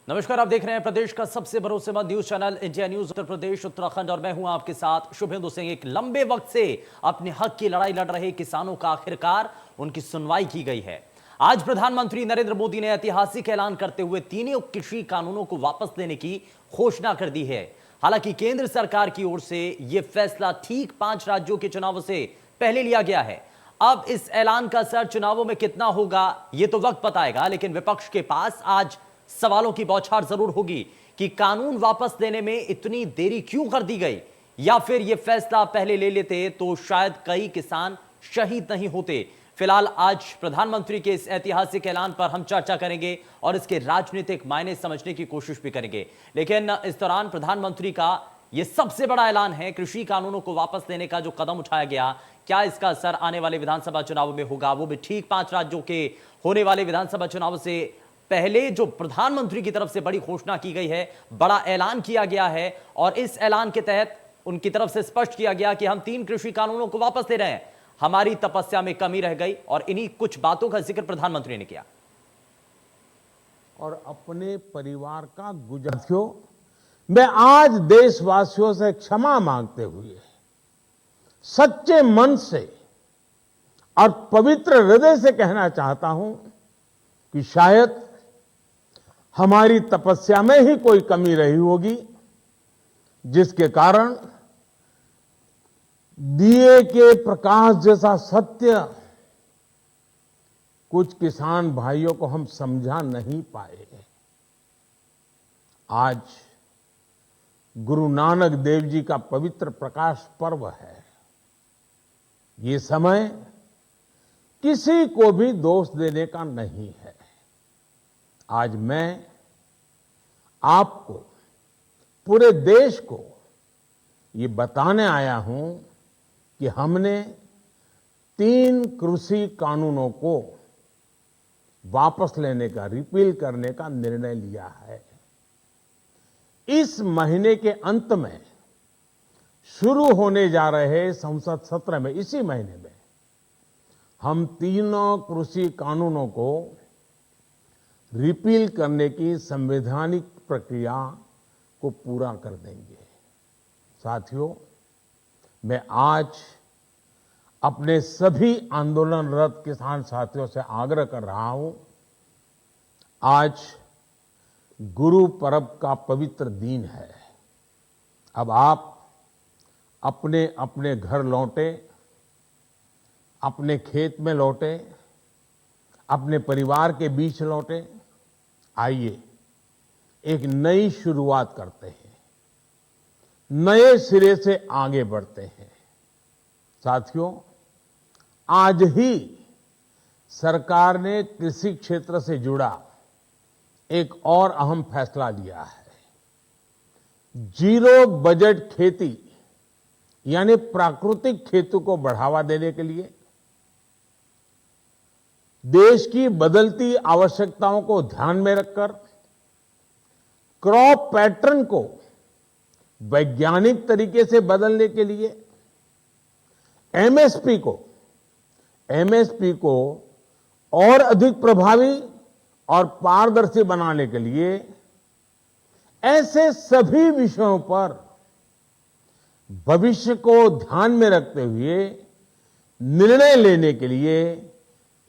नमस्कार, आप देख रहे हैं प्रदेश का सबसे भरोसेमंद news channel India news Uttar Pradesh Uttarakhand और मैं हूं आपके साथ शुभेंदु सिंह। एक लंबे वक्त से अपने हक की लड़ाई लड़ रहे किसानों का आखिरकार उनकी सुनवाई की गई है। आज प्रधानमंत्री नरेंद्र मोदी ने ऐतिहासिक ऐलान करते हुए तीनों कृषि कानूनों को वापस लेने की घोषणा कर दी है। हालांकि केंद्र सरकार की ओर से यह फैसला ठीक 5 राज्यों के चुनावों से पहले लिया गया है। अब इस ऐलान का असर चुनावों में कितना होगा यह तो वक्त बताएगा, लेकिन विपक्ष के पास आज सवालों की बौछार जरूर होगी कि कानून वापस लेने में इतनी देरी क्यों कर दी गई, या फिर यह फैसला पहले ले लेते तो शायद कई किसान शहीद नहीं होते। फिलहाल आज प्रधानमंत्री के इस ऐतिहासिक ऐलान पर हम चर्चा करेंगे और इसके राजनीतिक मायने समझने की कोशिश भी करेंगे। लेकिन इस दौरान प्रधानमंत्री का यह सबसे बड़ा ऐलान है कृषि कानूनों को वापस लेने का जो कदम उठाया गया, क्या इसका असर आने वाले विधानसभा चुनाव में होगा, वो भी ठीक 5 राज्यों के होने वाले विधानसभा चुनाव से पहले। जो प्रधानमंत्री की तरफ से बड़ी घोषणा की गई है, बड़ा ऐलान किया गया है और इस ऐलान के तहत उनकी तरफ से स्पष्ट किया गया कि हम 3 कृषि कानूनों को वापस ले रहे हैं, हमारी तपस्या में कमी रह गई और इन्हीं कुछ बातों का जिक्र प्रधानमंत्री ने किया। और अपने परिवार का गुजर, मैं आज देशवासियों से क्षमा मांगते हुए सच्चे मन से और पवित्र हृदय से कहना चाहता हूं कि शायद हमारी तपस्या में ही कोई कमी रही होगी, जिसके कारण दिए के प्रकाश जैसा सत्य कुछ किसान भाइयों को हम समझा नहीं पाए। आज गुरु नानक देव जी का पवित्र प्रकाश पर्व है। ये समय किसी को भी दोष देने का नहीं है। आज मैं आपको, पूरे देश को ये बताने आया हूं कि हमने 3 कृषि कानूनों को वापस लेने का, रिपील करने का निर्णय लिया है। इस महीने के अंत में शुरू होने जा रहे संसद सत्र में, इसी महीने में हम 3 कृषि कानूनों को रिपील करने की संवैधानिक प्रक्रिया को पूरा कर देंगे। साथियों, मैं आज अपने सभी आंदोलनरत किसान साथियों से आग्रह कर रहा हूं, आज गुरु पर्व का पवित्र दिन है। अब आप अपने अपने घर लौटे, अपने खेत में लौटे, अपने परिवार के बीच लौटे। आइए एक नई शुरुआत करते हैं, नए सिरे से आगे बढ़ते हैं। साथियों, आज ही सरकार ने कृषि क्षेत्र से जुड़ा एक और अहम फैसला लिया है। जीरो बजट खेती यानी प्राकृतिक खेती को बढ़ावा देने के लिए देश की बदलती आवश्यकताओं को ध्यान में रखकर क्रॉप पैटर्न को वैज्ञानिक तरीके से बदलने के लिए एमएसपी को और अधिक प्रभावी और पारदर्शी बनाने के लिए ऐसे सभी विषयों पर भविष्य को ध्यान में रखते हुए निर्णय लेने के लिए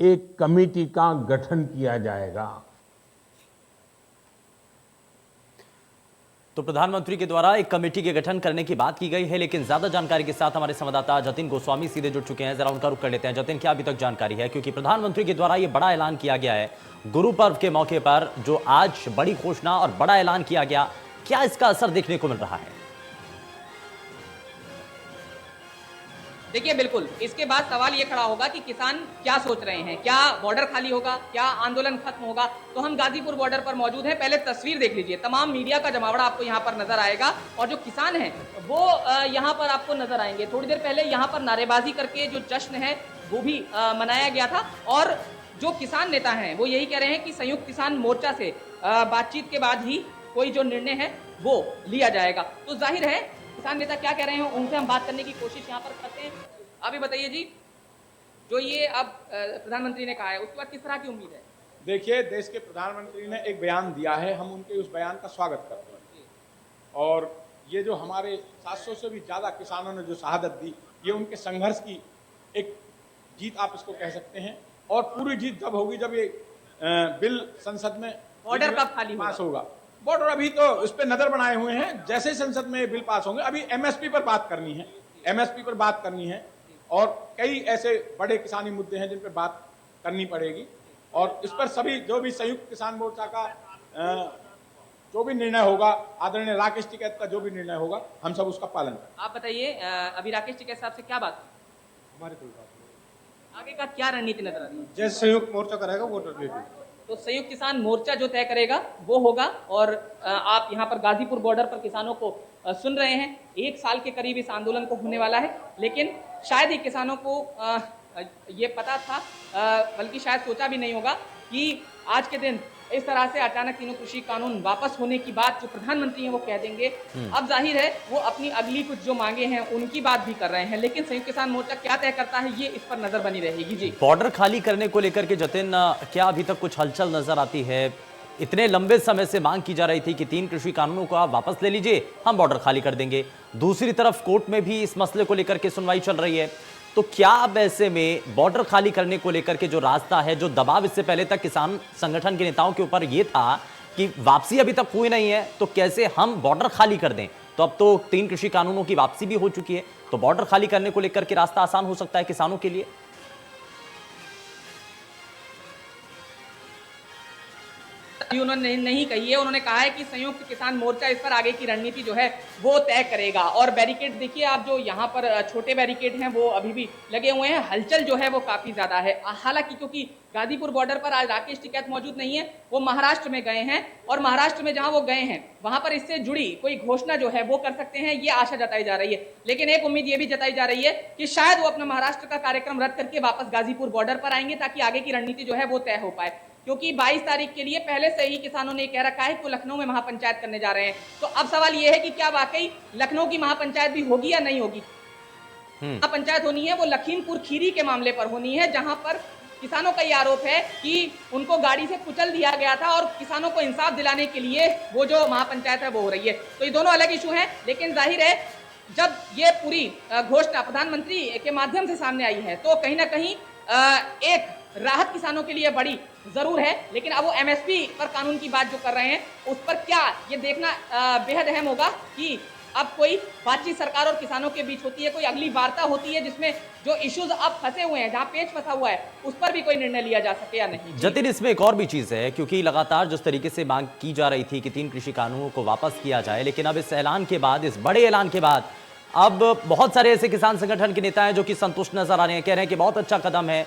एक कमेटी का गठन किया जाएगा। तो प्रधानमंत्री के द्वारा एक कमेटी के गठन करने की बात की गई है, लेकिन ज्यादा जानकारी के साथ हमारे संवाददाता जतिन गोस्वामी सीधे जुड़ चुके हैं। जरा उनका रुख कर लेते हैं। जतिन, क्या अभी तक जानकारी है, क्योंकि प्रधानमंत्री के द्वारा यह बड़ा ऐलान किया गया है गुरु पर्व के मौके पर, जो आज बड़ी घोषणा और बड़ा ऐलान किया गया, क्या इसका असर देखने को मिल रहा है? देखिए, बिल्कुल इसके बाद सवाल ये खड़ा होगा कि किसान क्या सोच रहे हैं। क्या बॉर्डर खाली होगा, क्या आंदोलन खत्म होगा? तो हम गाजीपुर बॉर्डर पर मौजूद हैं। पहले तस्वीर देख लीजिए, तमाम मीडिया का जमावड़ा आपको यहाँ पर नजर आएगा और जो किसान हैं वो यहाँ पर आपको नजर आएंगे। थोड़ी देर पहले यहाँ पर नारेबाजी करके जो जश्न है वो भी मनाया गया था और जो किसान नेता हैं वो यही कह रहे हैं कि संयुक्त किसान मोर्चा से बातचीत के बाद ही कोई जो निर्णय है वो लिया जाएगा। तो जाहिर है किसान नेता क्या कह रहे हैं उनसे हम बात करने की कोशिश यहाँ पर करते हैं। अभी बताइए जी, जो ये अब प्रधानमंत्री ने कहा है उसके बाद किस तरह की उम्मीद है? देखिए, देश के प्रधानमंत्री ने एक बयान दिया है, हम उनके उस बयान का स्वागत करते हैं। और ये जो हमारे 700 से भी ज़्यादा किसानों ने जो शहादत दी, ये उनके संघर्ष की एक जीत आप इसको कह सकते हैं। और पूरी जीत जब होगी जब ये बिल संसद में बॉर्डर कब खाली पास होगा। बॉर्डर अभी तो इस पे नजर बनाए हुए हैं, जैसे ही संसद में ये बिल पास होंगे। अभी एमएसपी पर बात करनी है, एमएसपी पर बात करनी है, और कई ऐसे बड़े किसानी मुद्दे हैं जिन पर बात करनी पड़ेगी। और इस पर सभी जो भी संयुक्त किसान मोर्चा का जो भी निर्णय होगा, आदरणीय राकेश टिकैत का जो भी निर्णय होगा, हम सब उसका पालन करेंगे। आप बताइए, अभी राकेश टिकैत साहब से क्या बात, हमारी कोई बात नहीं, आगे का क्या रणनीति नजर आ रही है? जैसे संयुक्त मोर्चा करेगा वो रणनीति। तो संयुक्त किसान मोर्चा जो तय करेगा वो होगा। और आप यहाँ पर गाजीपुर बॉर्डर पर किसानों को सुन रहे हैं। 1 साल के करीब इस आंदोलन को होने वाला है, लेकिन शायद ही किसानों को ये पता था, बल्कि शायद सोचा भी नहीं होगा कि आज के दिन इस तरह से अचानक तीनों कृषि कानून वापस होने की बात जो प्रधानमंत्री हैं वो कह देंगे। अब जाहिर है वो अपनी अगली कुछ जो मांगे हैं उनकी बात भी कर रहे हैं, लेकिन संयुक्त किसान मोर्चा क्या तय करता है ये इस पर नजर बनी रहेगी। जी, बॉर्डर खाली करने को लेकर के जतिन, क्या अभी तक कुछ हलचल नजर आती है? इतने लंबे समय से मांग की जा रही थी कि 3 कृषि कानूनों को आप वापस ले लीजिए, हम बॉर्डर खाली कर देंगे। दूसरी तरफ कोर्ट में भी इस मसले को लेकर के सुनवाई चल रही है। तो क्या अब ऐसे में बॉर्डर खाली करने को लेकर के जो रास्ता है, जो दबाव इससे पहले तक किसान संगठन के नेताओं के ऊपर ये था कि वापसी अभी तक हुई नहीं है, तो कैसे हम बॉर्डर खाली कर दें? तो अब तो 3 कृषि कानूनों की वापसी भी हो चुकी है, तो बॉर्डर खाली करने को लेकर के रास्ता आसान हो सकता है किसानों के लिए? उन्होंने नहीं कही है। उन्होंने कहा है कि संयुक्त किसान मोर्चा इस पर आगे की रणनीति जो है वो तय करेगा। और बैरिकेड देखिए आप, जो यहाँ पर छोटे बैरिकेड हैं वो अभी भी लगे हुए हैं। हलचल जो है वो काफी ज्यादा है। हालांकि क्योंकि गाजीपुर बॉर्डर पर आज राकेश टिकैत मौजूद नहीं है, वो महाराष्ट्र में गए हैं, और महाराष्ट्र में जहां वो गए हैं वहां पर इससे जुड़ी कोई घोषणा जो है वो कर सकते हैं, ये आशा जताई जा रही है। लेकिन एक उम्मीद ये भी जताई जा रही है कि शायद वो अपना महाराष्ट्र का कार्यक्रम रद्द करके वापस गाजीपुर बॉर्डर पर आएंगे, ताकि आगे की रणनीति जो है वो तय हो पाए। क्योंकि 22 तारीख के लिए पहले से ही किसानों ने कह रखा है कि वो लखनऊ में महापंचायत करने जा रहे हैं। तो अब सवाल यह है कि क्या वाकई लखनऊ की महापंचायत भी होगी या नहीं होगी। महापंचायत होनी है वो लखीमपुर खीरी के मामले पर होनी है, जहां पर किसानों का ये आरोप है कि उनको गाड़ी से कुचल दिया गया था, और किसानों को इंसाफ दिलाने के लिए वो जो महापंचायत है वो हो रही है। तो ये दोनों अलग इशू हैं, लेकिन जाहिर है जब ये पूरी घोषणा प्रधानमंत्री के माध्यम से सामने आई है तो कहीं ना कहीं एक राहत किसानों के लिए बड़ी जरूर है। लेकिन अब वो एमएसपी पर कानून की बात जो कर रहे हैं उस पर क्या ये देखना बेहद अहम होगा कि अब कोई बातचीत सरकार और किसानों के बीच होती है, कोई अगली वार्ता होती है जिसमें जो इश्यूज अब फंसे हुए हैं, जहां पेच फंसा हुआ है, उस पर भी कोई निर्णय लिया जा सके या नहीं। जतिन, इसमें एक और भी चीज है, क्योंकि लगातार जिस तरीके से मांग की जा रही थी कि 3 कृषि कानूनों को वापस किया जाए, लेकिन अब इस ऐलान के बाद, इस बड़े ऐलान के बाद, अब बहुत सारे ऐसे किसान संगठन के नेता हैं जो कि संतुष्ट नजर आ रहे हैं, कह रहे हैं कि बहुत अच्छा कदम है।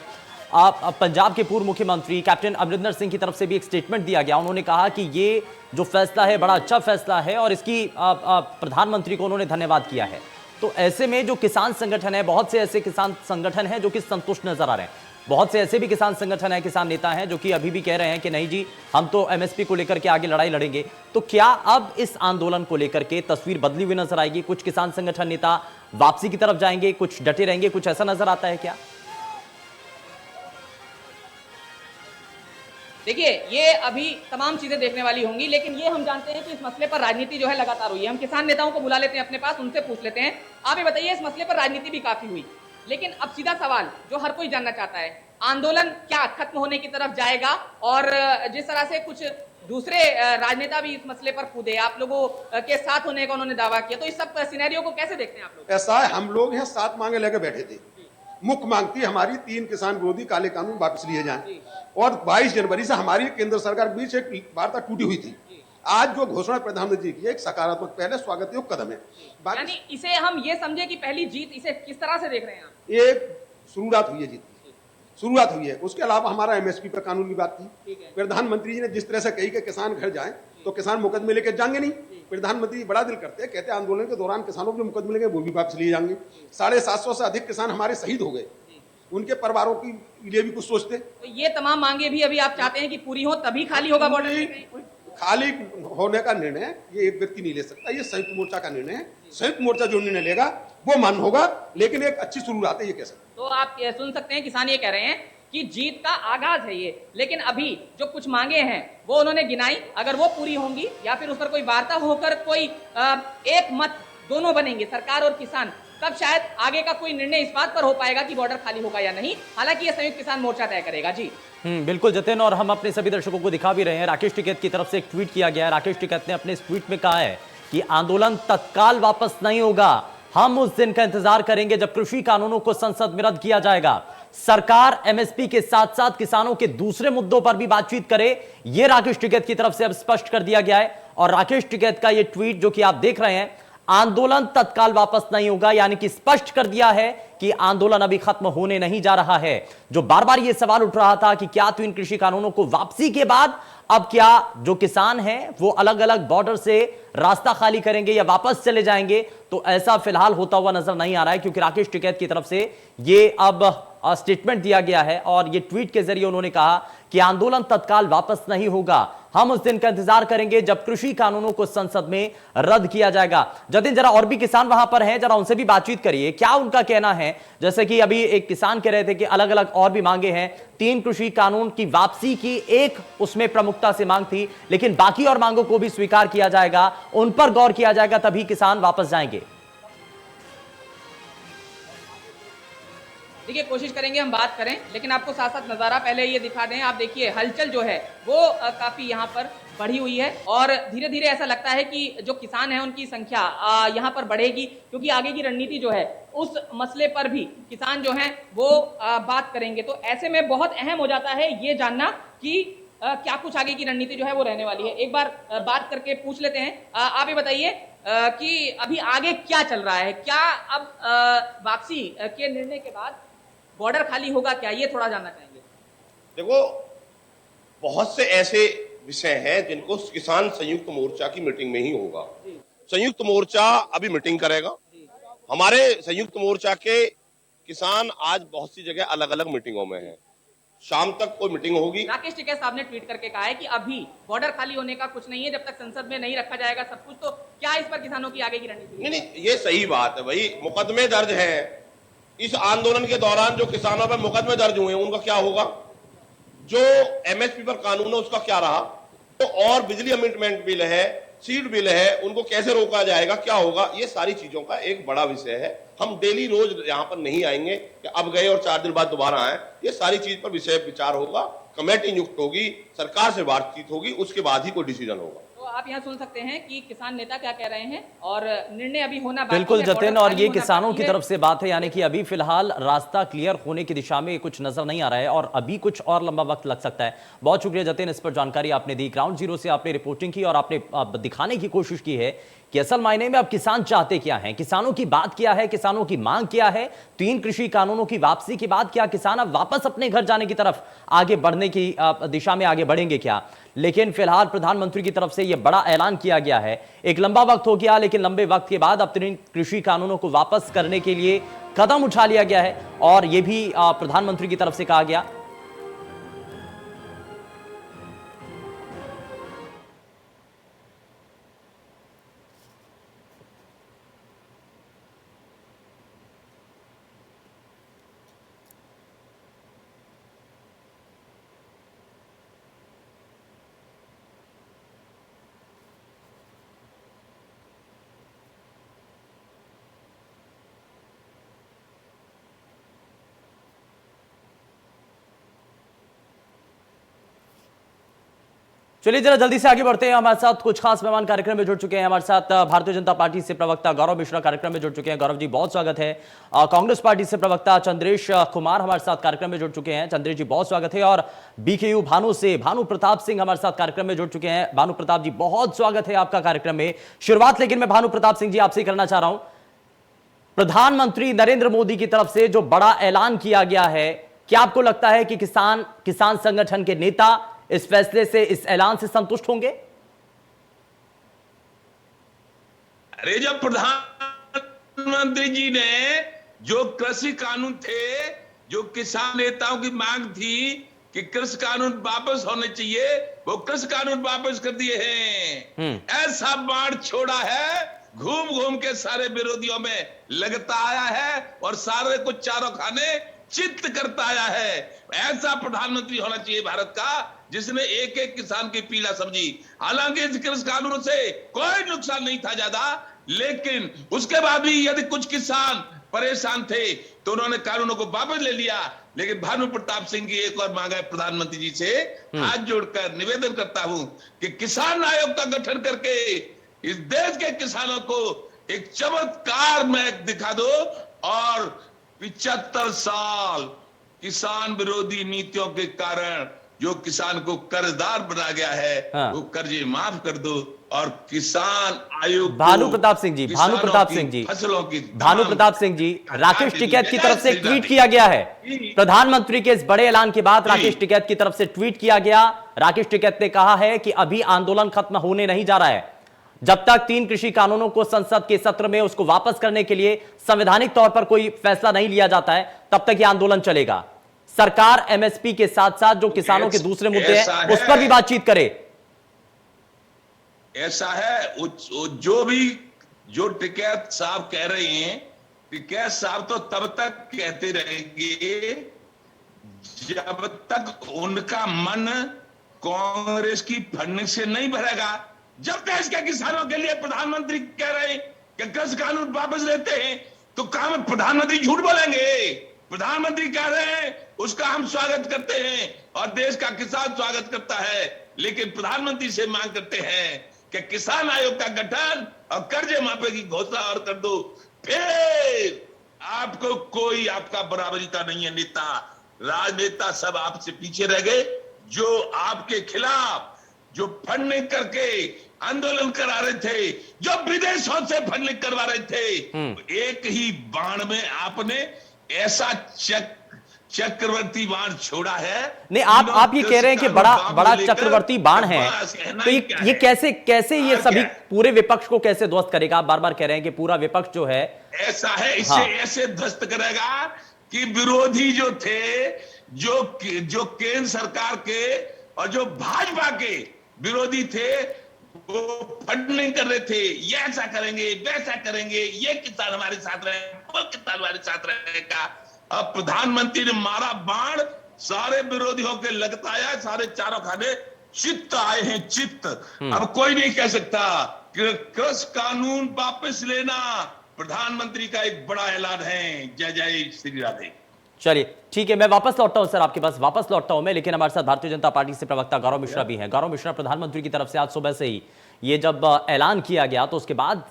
आप पंजाब के पूर्व मुख्यमंत्री कैप्टन अमरिंदर सिंह की तरफ से भी एक स्टेटमेंट दिया गया। उन्होंने कहा कि ये जो फैसला है बड़ा अच्छा फैसला है, और इसकी प्रधानमंत्री को उन्होंने धन्यवाद किया है। तो ऐसे में जो किसान संगठन है, बहुत से ऐसे किसान संगठन हैं जो कि संतुष्ट नजर आ रहे हैं। बहुत से ऐसे भी किसान संगठन है, किसान नेता हैं जो कि अभी भी कह रहे हैं कि नहीं जी, हम तो एमएसपी को लेकर के आगे लड़ाई लड़ेंगे। तो क्या अब इस आंदोलन को लेकर के तस्वीर बदली हुई नजर आएगी? कुछ किसान संगठन नेता वापसी की तरफ जाएंगे, कुछ डटे रहेंगे, कुछ ऐसा नजर आता है क्या? देखिए, ये अभी तमाम चीजें देखने वाली होंगी, लेकिन ये हम जानते हैं कि इस मसले पर राजनीति जो है लगातार हुई है। हम किसान नेताओं को बुला लेते हैं अपने पास, उनसे पूछ लेते हैं, आप ये बताइए, इस मसले पर राजनीति भी काफी हुई, लेकिन अब सीधा सवाल जो हर कोई जानना चाहता है, आंदोलन क्या खत्म होने की तरफ जाएगा? और जिस तरह से कुछ दूसरे राजनेता भी इस मसले पर कूदे, आप लोगों के साथ होने का उन्होंने दावा किया, तो इस सब सिनेरियो को कैसे देखते हैं आप लोग? ऐसा है, हम लोग यहाँ 7 मांगे लेकर बैठे थे। मुख्य मांग थी हमारी 3 किसान विरोधी काले कानून वापस लिए जाएं, और 22 जनवरी से हमारी केंद्र सरकार के बीच एक वार्ता टूटी हुई थी। आज जो घोषणा प्रधानमंत्री की है, एक सकारात्मक पहले स्वागत योग्य कदम है। यानी इसे हम ये समझे कि पहली जीत, इसे किस तरह से देख रहे हैं आप? एक शुरुआत हुई है, जीत शुरुआत हुई है। उसके अलावा हमारा एमएसपी पर कानून की बात थी। प्रधानमंत्री जी ने जिस तरह से कही कि किसान घर जाएं, तो किसान मुकदमे लेकर जाएंगे नहीं। प्रधानमंत्री बड़ा दिल करते हैं, कहते हैं आंदोलन के दौरान किसानों के मुकदमे लेंगे वो भी वापस लिए जाएंगे। 750 से अधिक किसान हमारे शहीद हो गए, उनके परिवारों की लिए भी कुछ सोचते। तो ये तमाम मांगे भी अभी आप चाहते हैं कि पूरी हो, तभी खाली होगा बॉर्डर? खाली होने का निर्णय ये एक व्यक्ति नहीं ले सकता, ये संयुक्त मोर्चा का निर्णय है। संयुक्त मोर्चा जो निर्णय लेगा वो मान्य होगा, लेकिन एक अच्छी शुरुआत है, ये कह सकते। तो आप सुन सकते हैं, किसान ये कह रहे हैं कि जीत का आगाज है ये। लेकिन अभी जो कुछ मांगे हैं वो उन्होंने गिनाई, अगर वो पूरी होंगी या फिर उस पर कोई वार्ता होकर कोई एक मत दोनों बनेंगे, सरकार और किसान, तब शायद आगे का कोई निर्णय इस बात पर हो पाएगा कि बॉर्डर खाली होगा या नहीं। हालांकि ये संयुक्त किसान मोर्चा तय करेगा। जी बिल्कुल जतिन, और हम अपने सभी दर्शकों को दिखा भी रहे हैं, राकेश टिकैत की तरफ से एक ट्वीट किया गया है। राकेश टिकैत ने अपने इस ट्वीट में कहा है कि आंदोलन तत्काल वापस नहीं होगा, हम उस दिन का इंतजार करेंगे जब कृषि कानूनों को संसद में रद्द किया जाएगा। सरकार एमएसपी के साथ साथ किसानों के दूसरे मुद्दों पर भी बातचीत करे, यह राकेश टिकैत की तरफ से अब स्पष्ट कर दिया गया है। और राकेश टिकैत का यह ट्वीट जो कि आप देख रहे हैं, आंदोलन तत्काल वापस नहीं होगा, यानी कि स्पष्ट कर दिया है कि आंदोलन अभी खत्म होने नहीं जा रहा है। जो बार बार यह सवाल उठ रहा था कि क्या तो इन कृषि कानूनों को वापसी के बाद अब क्या जो किसान हैं वो अलग अलग बॉर्डर से रास्ता खाली करेंगे या वापस चले जाएंगे, तो ऐसा फिलहाल होता हुआ नजर नहीं आ रहा है, क्योंकि राकेश टिकैत की तरफ से ये अब स्टेटमेंट दिया गया है और ये ट्वीट के जरिए उन्होंने कहा कि आंदोलन तत्काल वापस नहीं होगा, हम उस दिन का इंतजार करेंगे जब कृषि कानूनों को संसद में रद्द किया जाएगा। जतिन, जरा और भी किसान वहां पर हैं, जरा उनसे भी बातचीत करिए, क्या उनका कहना है। जैसे कि अभी एक किसान कह रहे थे कि अलग अलग और भी मांगे हैं, 3 कृषि कानून की वापसी की एक उसमें प्रमुखता से मांग थी, लेकिन बाकी और मांगों को भी स्वीकार किया जाएगा, उन पर गौर किया जाएगा, तभी किसान वापस जाएंगे। देखिए, कोशिश करेंगे हम बात करें, लेकिन आपको साथ साथ नज़ारा पहले ये दिखा दें। आप देखिए, हलचल जो है वो काफ़ी यहाँ पर बढ़ी हुई है और धीरे धीरे ऐसा लगता है कि जो किसान हैं उनकी संख्या यहाँ पर बढ़ेगी, क्योंकि आगे की रणनीति जो है उस मसले पर भी किसान जो हैं वो बात करेंगे। तो ऐसे में बहुत अहम हो जाता है ये जानना कि क्या कुछ आगे की रणनीति जो है वो रहने वाली है। एक बार बात करके पूछ लेते हैं। आप ये बताइए कि अभी आगे क्या चल रहा है, क्या अब वापसी के निर्णय के बाद बॉर्डर खाली होगा क्या, ये थोड़ा जानना चाहेंगे। देखो, बहुत से ऐसे विषय हैं जिनको किसान संयुक्त मोर्चा की मीटिंग में ही होगा। संयुक्त मोर्चा अभी मीटिंग करेगा। हमारे संयुक्त मोर्चा के किसान आज बहुत सी जगह अलग अलग मीटिंगों में हैं। शाम तक कोई मीटिंग होगी। राकेश टिकैत साहब ने ट्वीट करके कहा है कि अभी बॉर्डर खाली होने का कुछ नहीं है, जब तक संसद में नहीं रखा जाएगा सब कुछ। तो क्या इस पर किसानों की आगे की रणनीति? नहीं, ये सही बात है भाई, मुकदमे दर्ज है। इस आंदोलन के दौरान जो किसानों पर मुकदमे दर्ज हुए उनका क्या होगा, जो एमएसपी पर कानून है उसका क्या रहा, तो और बिजली अमेंडमेंट बिल है, सीड बिल है, उनको कैसे रोका जाएगा, क्या होगा, ये सारी चीजों का एक बड़ा विषय है। हम डेली रोज यहाँ पर नहीं आएंगे कि अब गए और 4 दिन बाद दोबारा आए। ये सारी चीज पर विषय विचार होगा, कमेटी नियुक्त होगी, सरकार से बातचीत होगी, उसके बाद ही कोई डिसीजन होगा। तो आप यहाँ सुन सकते हैं कि किसान नेता क्या कह रहे हैं और निर्णय अभी होना बाकी है। बिल्कुल जतिन, और ये किसानों की तरफ से बात है, यानी कि अभी फिलहाल रास्ता क्लियर होने की दिशा में कुछ नजर नहीं आ रहा है और अभी कुछ और लंबा वक्त लग सकता है। बहुत शुक्रिया जतिन, इस पर जानकारी आपने दी। ग्राउंड जीरो से आपने रिपोर्टिंग की और आपने दिखाने की कोशिश की है कि असल मायने में अब किसान चाहते क्या हैं, किसानों की बात क्या है, किसानों की मांग क्या है। 3 कृषि कानूनों की वापसी के बाद क्या किसान अब वापस अपने घर जाने की तरफ आगे बढ़ने की दिशा में आगे बढ़ेंगे क्या? लेकिन फिलहाल प्रधानमंत्री की तरफ से यह बड़ा ऐलान किया गया है। एक लंबा वक्त हो गया, लेकिन लंबे वक्त के बाद अब 3 कृषि कानूनों को वापस करने के लिए कदम उठा लिया गया है और यह भी प्रधानमंत्री की तरफ से कहा गया। चलिए जरा जल्दी से आगे बढ़ते हैं। हमारे साथ कुछ खास मेहमान कार्यक्रम में जुड़ चुके हैं। हमारे साथ भारतीय जनता पार्टी से प्रवक्ता गौरव मिश्रा कार्यक्रम में जुड़ चुके हैं। गौरव जी बहुत स्वागत है। कांग्रेस पार्टी से प्रवक्ता चंद्रेश कुमार हमारे साथ कार्यक्रम में जुड़ चुके हैं। चंद्रेश जी बहुत स्वागत है। और बीकेयू भानु से भानु प्रताप सिंह हमारे साथ कार्यक्रम में जुड़ चुके हैं। भानु प्रताप जी बहुत स्वागत है आपका कार्यक्रम में। शुरुआत लेकिन मैं भानु प्रताप सिंह जी आपसे करना चाह रहा हूं, प्रधानमंत्री नरेंद्र मोदी की तरफ से जो बड़ा ऐलान किया गया है, क्या आपको लगता है कि किसान संगठन के नेता इस फैसले से, इस ऐलान से संतुष्ट होंगे? अरे जब प्रधानमंत्री जी ने जो कृषि कानून थे, जो किसान नेताओं की मांग थी कि कृषि कानून वापस होने चाहिए, वो कृषि कानून वापस कर दिए हैं। ऐसा बाढ़ छोड़ा है, घूम घूम के सारे विरोधियों में लगता आया है और सारे को चारों खाने चित्त करता आया है। ऐसा प्रधानमंत्री होना चाहिए भारत का, जिसने एक एक किसान की पीड़ा समझी। हालांकि इस कृषि कानून से कोई नुकसान नहीं था ज्यादा, लेकिन उसके बाद भी यदि कुछ किसान परेशान थे तो उन्होंने कानूनों को वापस ले लिया। लेकिन भानु प्रताप सिंह की एक और मांग है प्रधानमंत्री जी से, हाथ जोड़कर निवेदन करता हूं कि किसान आयोग का गठन करके इस देश के किसानों को एक चमत्कार में दिखा दो और 75 साल किसान विरोधी नीतियों के कारण जो किसान को कर्जदार बना गया है, हाँ। वो कर्जे माफ कर दो और किसान आयोग भानु प्रताप सिंह जी, भानु प्रताप सिंह जी, फसलों की भानु प्रताप सिंह जी, राकेश टिकैत की तरफ से ट्वीट किया गया है। प्रधानमंत्री के इस बड़े ऐलान के बाद राकेश टिकैत की तरफ से ट्वीट किया गया। राकेश टिकैत ने कहा है कि अभी आंदोलन खत्म होने नहीं जा रहा है। जब तक 3 कृषि कानूनों को संसद के सत्र में उसको वापस करने के लिए संवैधानिक तौर पर कोई फैसला नहीं लिया जाता है, तब तक यह आंदोलन चलेगा। सरकार एमएसपी के साथ साथ जो किसानों के दूसरे मुद्दे हैं उस पर भी बातचीत करे। ऐसा है, जो टिकैत साहब कह रहे हैं, टिकैत साहब तो तब तक कहते रहेंगे जब तक उनका मन कांग्रेस की फंडिंग से नहीं भरेगा। जब देश के किसानों के लिए प्रधानमंत्री कह रहे हैं कि कृषि कानून वापस लेते हैं, तो काम प्रधानमंत्री झूठ बोलेंगे। प्रधानमंत्री कह रहे हैं उसका हम स्वागत करते हैं और देश का किसान स्वागत करता है, लेकिन प्रधानमंत्री से मांग करते हैं कि किसान आयोग का गठन और कर्जे माफी की घोषणा और कर दो। फिर आपको कोई आपका बराबरी का नहीं है नेता, राजनेता सब आपसे पीछे रह गए। जो आपके खिलाफ जो फंडिंग करके आंदोलन करा रहे थे, जो विदेशों से फंडिंग करवा रहे थे, एक ही बाण में आपने ऐसा चक्रवर्ती बाण छोड़ा है। नहीं, आप ये कह रहे हैं कि बड़ा चक्रवर्ती बाण है, तो ये कैसे ये सभी पूरे विपक्ष को कैसे ध्वस्त करेगा? आप बार बार कह रहे हैं कि पूरा विपक्ष जो है ऐसा है, इसे ऐसे ध्वस्त करेगा कि विरोधी जो थे, जो केंद्र सरकार के और जो भाजपा के विरोधी थे, वो फंडिंग कर रहे थे, ये ऐसा करेंगे वैसा करेंगे, ये किसान हमारे साथ रहे, वो किसान हमारे साथ रहेगा। अब प्रधानमंत्री ने मारा बाण, सारे विरोधियों के लगता है, सारे चारों खाने चित्त आए हैं, चित्त। अब कोई नहीं कह सकता कि कृषि कानून वापस लेना प्रधानमंत्री का एक बड़ा ऐलान है। जय जय श्री राधे। चलिए ठीक है, मैं वापस लौटता हूं सर, आपके पास वापस लौटता हूं मैं, लेकिन हमारे साथ भारतीय जनता पार्टी से प्रवक्ता गौरव मिश्रा भी हैं। गौरव मिश्रा, प्रधानमंत्री की तरफ से आज सुबह से ही ये जब ऐलान किया गया तो उसके बाद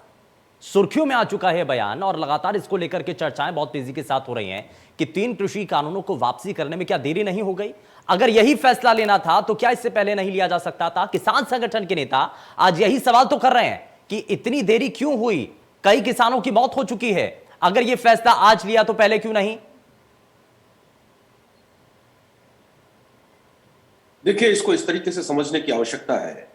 सुर्खियों में आ चुका है बयान, और लगातार इसको लेकर के चर्चाएं बहुत तेजी के साथ हो रही हैं कि 3 कृषि कानूनों को वापसी करने में क्या देरी नहीं हो गई? अगर यही फैसला लेना था तो क्या इससे पहले नहीं लिया जा सकता था? किसान संगठन के नेता आज यही सवाल तो कर रहे हैं कि इतनी देरी क्यों हुई? कई किसानों की मौत हो चुकी है, अगर यह फैसला आज लिया तो पहले क्यों नहीं? देखिए, इसको इस तरीके से समझने की आवश्यकता है।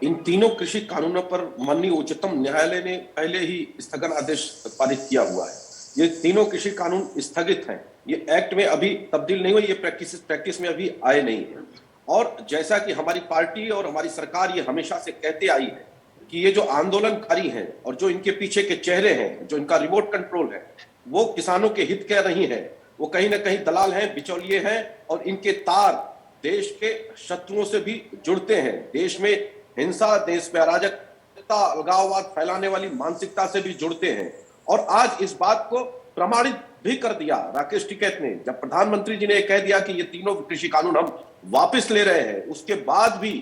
इन तीनों कृषि कानूनों पर माननीय उच्चतम न्यायालय ने पहले ही स्थगन आदेश पारित किया हुआ है। ये तीनों कृषि कानून स्थगित हैं, ये एक्ट में अभी तब्दील नहीं हुई, ये प्रैक्टिस में अभी आए नहीं है। और जैसा कि हमारी पार्टी और हमारी सरकार ये हमेशा से कहते आई है कि ये जो आंदोलनकारी हैं और जो इनके पीछे के चेहरे हैं, जो इनका रिमोट कंट्रोल है, वो किसानों के हित के नहीं है, वो कहीं ना कहीं दलाल हैं, बिचौलिए हैं, और इनके तार देश के शत्रुओं से भी जुड़ते हैं। देश में हिंसा, देश में अराजकता, अलगाववाद फैलाने वाली मानसिकता से भी जुड़ते हैं। और आज इस बात को प्रमाणित भी कर दिया राकेश टिकैत ने, जब प्रधानमंत्री जी ने कह दिया कि ये तीनों कृषि कानून हम वापस ले रहे हैं। उसके बाद भी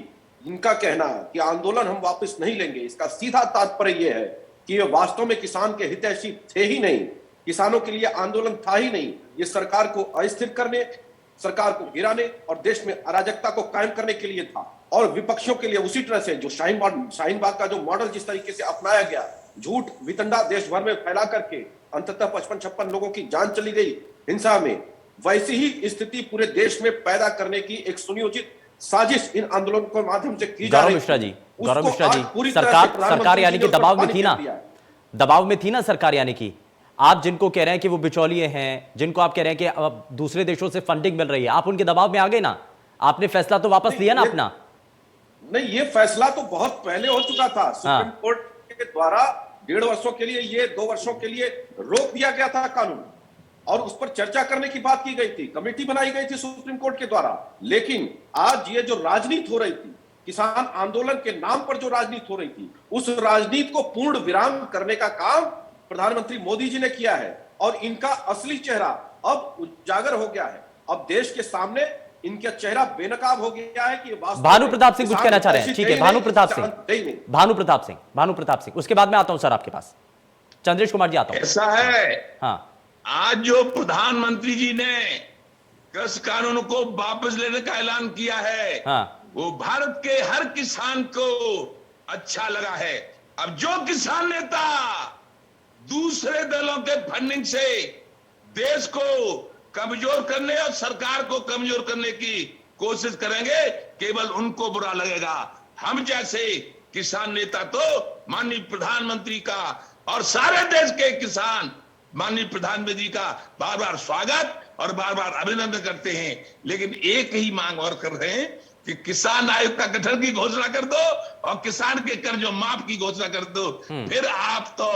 इनका कहना कि आंदोलन हम वापस नहीं लेंगे, इसका सीधा तात्पर्य यह है कि ये वास्तव में किसान के हितैषी थे ही नहीं, किसानों के लिए आंदोलन था ही नहीं। ये सरकार को अस्थिर करने, सरकार को गिराने और देश में अराजकता को कायम करने के लिए था। और विपक्षियों के लिए उसी तरह से जो शाहीन बाग का जो मॉडल जिस तरीके से अपनाया गया, झूठ वितंडा देश भर में फैला करके अंततः 55-56 लोगों की जान चली गई हिंसा में, वैसी ही स्थिति पूरे देश में पैदा करने की एक सुनियोजित साजिश इन आंदोलन के माध्यम से की जा रही है। गौरव मिश्रा जी, सरकार यानी कि दबाव में थी ना सरकार, यानी कि आप जिनको कह रहे हैं कि वो बिचौलिए हैं, जिनको आप कह रहे हैं कि अब दूसरे देशों से फंडिंग मिल रही है, आप उनके दबाव में आ गए ना? आपने फैसला तो वापस लिया ना अपना? नहीं, ये फैसला तो बहुत पहले हो चुका था। सुप्रीम कोर्ट के द्वारा 1.5 वर्षों के लिए, ये 2 वर्षों के लिए रोक दिया गया था कानून। और उस पर चर्चा करने की बात की गई थी, कमेटी बनाई गई थी सुप्रीम कोर्ट के द्वारा। लेकिन आज ये जो राजनीति हो रही थी, किसान आंदोलन के नाम पर जो राजनीति हो रही थी, उस राजनीति को पूर्ण विराम करने का काम प्रधानमंत्री मोदी जी ने किया है और इनका असली चेहरा अब उजागर हो गया है। अब देश के सामने इनका चेहरा बेनकाब हो गया है कि भानु प्रताप सिंह कुछ कहना चाह रहे हैं। ठीक है, भानु प्रताप सिंह, उसके बाद में आता हूं सर आपके पास। चंद्रेश कुमार जी आता हूं। ऐसा है, हाँ, आज जो प्रधानमंत्री जी ने कृषि कानून को वापस लेने का ऐलान किया है, हाँ, वो भारत के हर किसान को अच्छा लगा है। अब जो किसान नेता दूसरे दलों के फंडिंग से देश को कमजोर करने और सरकार को कमजोर करने की कोशिश करेंगे, केवल उनको बुरा लगेगा। हम जैसे किसान नेता तो माननीय प्रधानमंत्री का और सारे देश के किसान माननीय प्रधानमंत्री का बार बार स्वागत और बार बार अभिनंदन करते हैं। लेकिन एक ही मांग और कर रहे हैं कि किसान आयोग का गठन की घोषणा कर दो और किसान के कर्जों माफ की घोषणा कर दो, फिर आप तो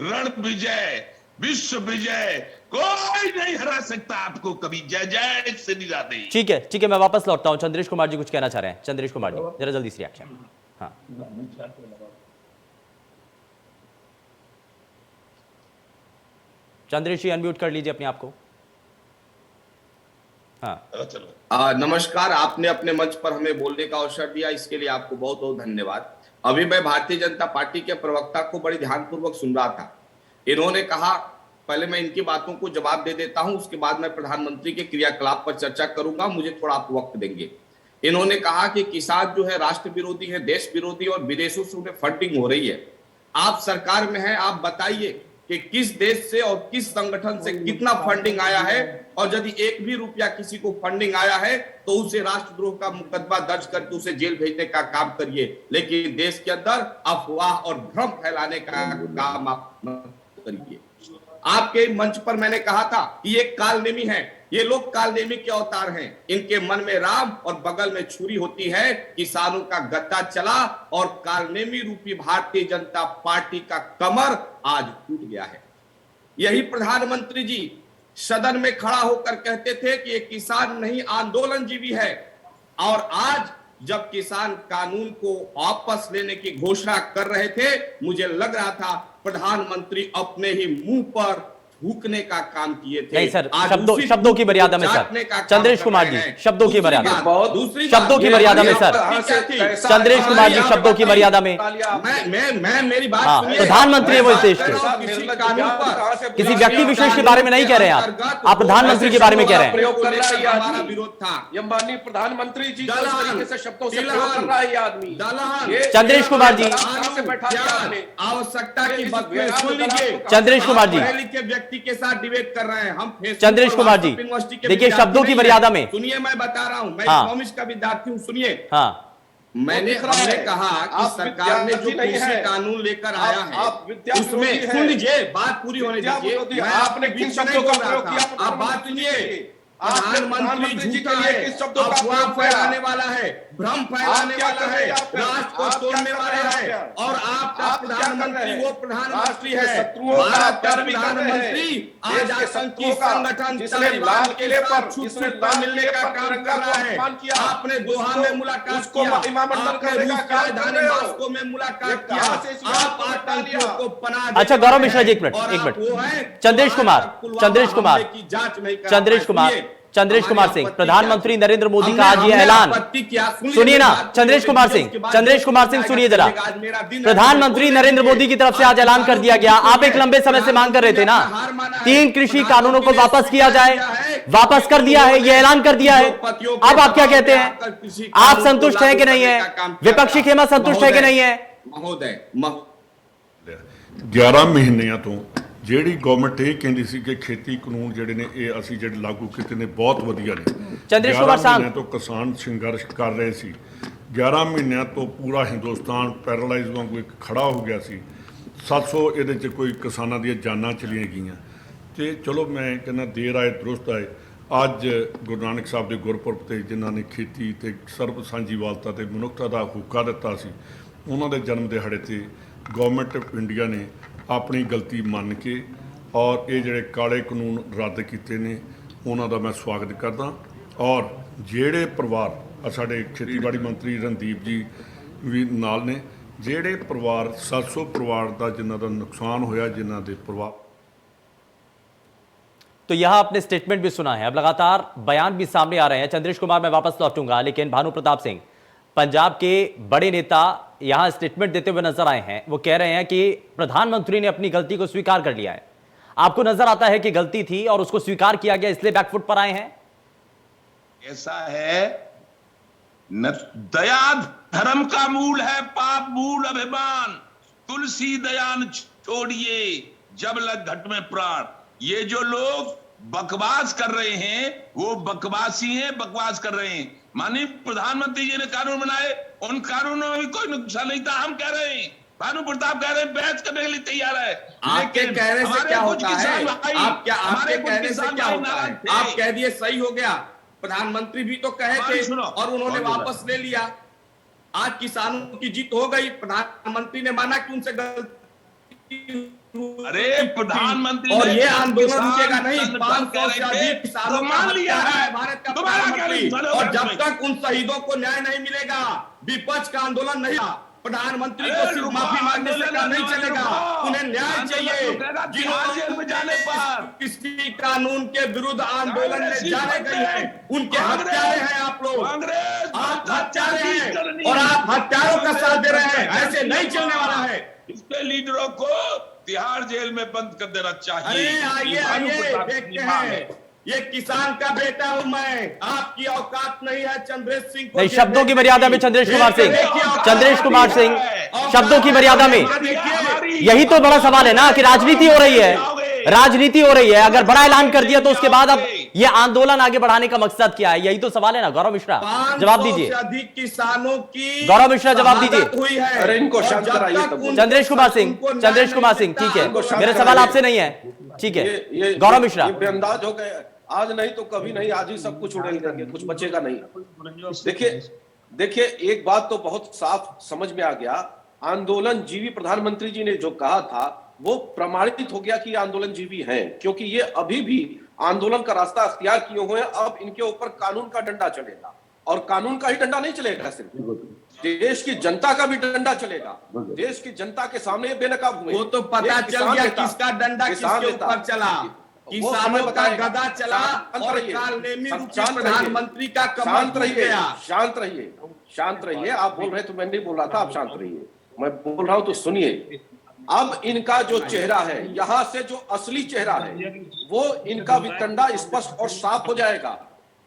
रण विजय, विश्व विजय, कोई नहीं हरा सकता आपको कभी। जय जय श्री राधे। ठीक है, मैं वापस लौटता हूं। चंद्रेश कुमार जी कुछ कहना चाह रहे हैं। चंद्रेश कुमार जी जरा जल्दी से रिएक्शन। हाँ, चंद्रेश जी अनम्यूट कर लीजिए अपने आप को। हाँ, नमस्कार, आपने अपने मंच पर हमें बोलने का अवसर दिया, इसके लिए आपको बहुत बहुत धन्यवाद। अभी मैं भारतीय जनता पार्टी के प्रवक्ता को बड़ी ध्यानपूर्वक सुन रहा था। इन्होंने कहा, पहले मैं इनकी बातों को जवाब दे देता हूं, उसके बाद मैं प्रधानमंत्री के क्रियाकलाप पर चर्चा करूंगा, मुझे थोड़ा आप वक्त देंगे। इन्होंने कहा कि किसान जो है राष्ट्र विरोधी है, देश विरोधी, और विदेशों से उन्हें फंडिंग हो रही है। आप सरकार में हैं, आप बताइए कि किस देश से और किस संगठन से कितना फंडिंग आया है, और यदि एक भी रुपया किसी को फंडिंग आया है तो उसे राष्ट्रद्रोह का मुकदमा दर्ज करके उसे जेल भेजने का काम करिए। लेकिन देश के अंदर अफवाह और भ्रम फैलाने का काम आप करिए। आपके मंच पर मैंने कहा था कि ये कालनेमी है, ये लोग कालनेमी के अवतार हैं। इनके मन में राम और बगल में छुरी होती है। किसानों का गद्दा चला और कालनेमी रूपी भारतीय जनता पार्टी का कमर आज टूट गया है। यही प्रधानमंत्री जी सदन में खड़ा होकर कहते थे कि ये किसान नहीं आंदोलनजीवी है, और आज जब किसान कानून को वापस लेने की घोषणा कर रहे थे, मुझे लग रहा था प्रधानमंत्री अपने ही मुंह पर थूकने का काम किए थे। नहीं सर, शब्दों की मर्यादा में सर। चंद्रेश कुमार जी, शब्दों की मर्यादा, शब्दों की मर्यादा में सर। चंद्रेश कुमार जी, शब्दों की मर्यादा में। मैं मेरी बात सुनिए। प्रधानमंत्री है वो इस देश के, किसी व्यक्ति विशेष के बारे में नहीं कह रहे हैं आप प्रधानमंत्री के बारे में कह रहे हैं। हमारा विरोध था, ये माननीय प्रधानमंत्री जी जिस तरीके से शब्दों से प्रयोग कर रहा है ये आदमी। चंद्रेश कुमार जी, आवश्यकता की बात सुन लीजिए। चंद्रेश कुमार जी के साथ डिबेट कर रहे हैं हम। चंद्रेश कुमार जी, देखिए शब्दों की मर्यादा में सुनिए, मैं बता रहा हूं, मैं हाँ, इकोनॉमिक्स का विद्यार्थी हूं, सुनिए। हाँ, हमने कहा कि सरकार ने जो कृषि कानून लेकर आया है उसमें, सुन लीजिए, बात पूरी होने दीजिए। आपने किन शब्दों का प्रयोग किया, आप बात सुनिए। प्रधानमंत्री जी के लिए किस शब्दों का अफवाह फैलाने वाला है, भ्रम फैलाने वाला है, राष्ट्र को तोड़ने वाला है, और आपका प्रधानमंत्री वो प्रधानमंत्री है, भारत का प्रधानमंत्री आज आतंकी संगठन तालिबान के साथ छुटछुटा मिलने का काम कर रहा है। आपने दोहा में मुलाकात किया, आपने रूस की राजधानी मॉस्को में मुलाकात किया, आप आतंकियों को पनाह। अच्छा गौरव मिश्रा जी, एक मिनट। चंद्रेश कुमार सिंह, प्रधानमंत्री नरेंद्र मोदी का आज ये ऐलान, सुनिए ना चंद्रेश कुमार सिंह सुनिए जरा। प्रधानमंत्री नरेंद्र मोदी की तरफ से आज ऐलान कर दिया गया, आप एक लंबे समय से मांग कर रहे थे ना, 3 कृषि कानूनों को वापस किया जाए, वापस कर दिया है, ये ऐलान कर दिया है। अब आप क्या कहते हैं, आप संतुष्ट हैं कि नहीं है? विपक्षी खेमा संतुष्ट है कि नहीं है? महोदय, 11 ਮਹੀਨਿਆਂ ਤੋਂ ਜਿਹੜੀ ਗਵਰਨਮੈਂਟ ਇਹ ਕਹਿੰਦੀ ਸੀ ਕਿ ਖੇਤੀ ਕਾਨੂੰਨ ਜਿਹੜੇ ਨੇ ਇਹ ਅਸੀਂ ਜਿਹੜੇ ਲਾਗੂ ਕੀਤੇ ਨੇ ਬਹੁਤ ਵਧੀਆ ਨੇ। ਚੰਦਰੇਸ਼ ਕੁਮਾਰ ਸਾਹਿਬ ਤੋਂ ਕਿਸਾਨ ਸੰਘਰਸ਼ ਕਰ ਰਹੇ ਸੀ, 11 ਮਹੀਨਿਆਂ ਤੋਂ ਪੂਰਾ ਹਿੰਦੁਸਤਾਨ ਪੈਰਾਲਾਈਜ਼ ਵਾਂਗੂ ਇੱਕ ਖੜਾ ਹੋ ਗਿਆ ਸੀ। 700 ਇਹਦੇ 'ਚ ਕੋਈ ਕਿਸਾਨਾਂ ਦੀਆਂ ਜਾਨਾਂ ਚਲੀਆਂ ਗਈਆਂ। ਤੇ ਚਲੋ ਮੈਂ ਕਹਿੰਦਾ ਦੇਰ ਆਏ ਦਰੁਸਤ ਆਏ। ਅੱਜ ਗੁਰੂ ਨਾਨਕ ਸਾਹਿਬ ਦੇ ਗੁਰਪੁਰਬ 'ਤੇ ਜਿਨ੍ਹਾਂ ਨੇ ਖੇਤੀ ਤੇ ਸਰਬ ਸਾਂਝੀਵਾਲਤਾ ਤੇ ਮਨੁੱਖਤਾ ਦਾ ਹੋਕਾ ਦਿੱਤਾ ਸੀ, ਉਹਨਾਂ ਦੇ ਜਨਮ ਦਿਹਾੜੇ 'ਤੇ ਗਵਰਨਮੈਂਟ ਆਫ ਇੰਡੀਆ ਨੇ ਆਪਣੀ ਗਲਤੀ ਮੰਨ ਕੇ ਔਰ ਇਹ ਜਿਹੜੇ ਕਾਲੇ ਕਾਨੂੰਨ ਰੱਦ ਕੀਤੇ ਨੇ ਉਹਨਾਂ ਦਾ ਮੈਂ ਸਵਾਗਤ ਕਰਦਾ। ਔਰ ਜਿਹੜੇ ਪਰਿਵਾਰ ਸਾਡੇ ਖੇਤੀਬਾੜੀ ਮੰਤਰੀ ਰਣਦੀਪ ਜੀ ਵੀ ਨਾਲ ਨੇ, ਜਿਹੜੇ ਪਰਿਵਾਰ 700 ਪਰਿਵਾਰ ਦਾ ਜਿਨ੍ਹਾਂ ਦਾ ਨੁਕਸਾਨ ਹੋਇਆ, ਜਿਨ੍ਹਾਂ ਦੇ ਪਰਿਵਾਰ। तो यहां आपने स्टेटमेंट भी सुना है, अब लगातार बयान भी सामने आ रहे हैं। चंद्रेश कुमार, मैं वापस लौटूंगा, लेकिन भानु प्रताप सिंह, पंजाब के बड़े नेता यहां स्टेटमेंट देते हुए नजर आए हैं। वो कह रहे हैं कि प्रधानमंत्री ने अपनी गलती को स्वीकार कर लिया है। आपको नजर आता है कि गलती थी और उसको स्वीकार किया गया, इसलिए बैकफुट पर आए हैं? ऐसा है, दया धर्म का मूल है, पाप मूल अभिमान, तुलसी दयान छोड़िए जब लग घट में प्राण। ये जो लोग बकवास कर रहे हैं वो बकवासी हैं, बकवास कर रहे हैं। माननीय प्रधानमंत्री जी ने कानून बनाए, उन कानूनों में भी कोई नुकसान नहीं था। हम कह रहे हैं, भानु प्रताप कह रहे हैं बहस करने के लिए तैयार है। आपके कहने से क्या होता है? आपके कहने से क्या होता है? आप कह दिए सही हो गया, प्रधानमंत्री भी तो कहे थे और उन्होंने वापस ले लिया। आज किसानों की जीत हो गई, प्रधानमंत्री ने माना कि उनसे गलती। अरे प्रधानमंत्री और ये आंदोलन रुकेगा नहीं, 500 से अधिक किसानों मान लिया है भारत का प्रधानमंत्री। और जब तक उन शहीदों को न्याय नहीं मिलेगा, विपक्ष का आंदोलन नहीं, प्रधानमंत्री को सिर्फ माफी मांगने से काम नहीं चलेगा, उन्हें न्याय चाहिए। किसी कानून के विरुद्ध आंदोलन में जाने गए हैं, उनके हत्यारे हैं आप लोग, आप हत्यारे हैं और आप हत्यारों का साथ दे रहे हैं। ऐसे नहीं चलने वाला है। इसके लीडरों को तिहाड़ जेल में बंद कर देना चाहिए। अरे आइए देखते हैं, ये किसान का बेटा हूं मैं, आपकी औकात नहीं है चंद्रेश सिंह को। नहीं, शब्दों की मर्यादा में चंद्रेश कुमार सिंह, चंद्रेश कुमार सिंह, शब्दों की मर्यादा में। यही तो बड़ा सवाल है ना कि राजनीति हो रही है, राजनीति हो रही है। अगर बड़ा ऐलान कर दिया तो उसके बाद अब ये आंदोलन आगे बढ़ाने का मकसद क्या है? यही तो सवाल है ना। गौरव मिश्रा जवाब दीजिए। अधिक किसानों की गौरव मिश्रा जवाब दीजिए। हुई है। अरे इनको शांत कराइए तब। चंद्रेश कुमार सिंह, चंद्रेश कुमार सिंह, ठीक है, मेरे सवाल आपसे नहीं है, ठीक है। गौरव मिश्रा, बेअंदाज हो गए, आज नहीं तो कभी नहीं, आज ही सब कुछ उड़ेल देंगे, कुछ बचेगा नहीं। देखिए एक बात तो बहुत साफ समझ में आ गया, आंदोलन जीवी प्रधानमंत्री जी ने जो कहा था वो प्रमाणित हो गया कि आंदोलनजीवी हैं, क्योंकि ये अभी भी आंदोलन का रास्ता अख्तियार किए हुए हैं। अब इनके ऊपर कानून का डंडा चलेगा, और कानून का ही डंडा नहीं चलेगा, सिर्फ देश की जनता का भी डंडा चलेगा। देश की जनता के सामने बेनकाब हुए, वो तो पता चल गया किसका डंडा किसके ऊपर चला। किसानों का गदा चला और प्रधानमंत्री का शांत रहिए, शांत रहिए, शांत रहिए। आप बोल रहे तो मैं नहीं बोल रहा था, आप शांत रहिए, मैं बोल रहा हूं तो सुनिए। अब इनका जो चेहरा है, यहां से जो असली चेहरा है वो इनका वितंडा स्पष्ट और साफ हो जाएगा,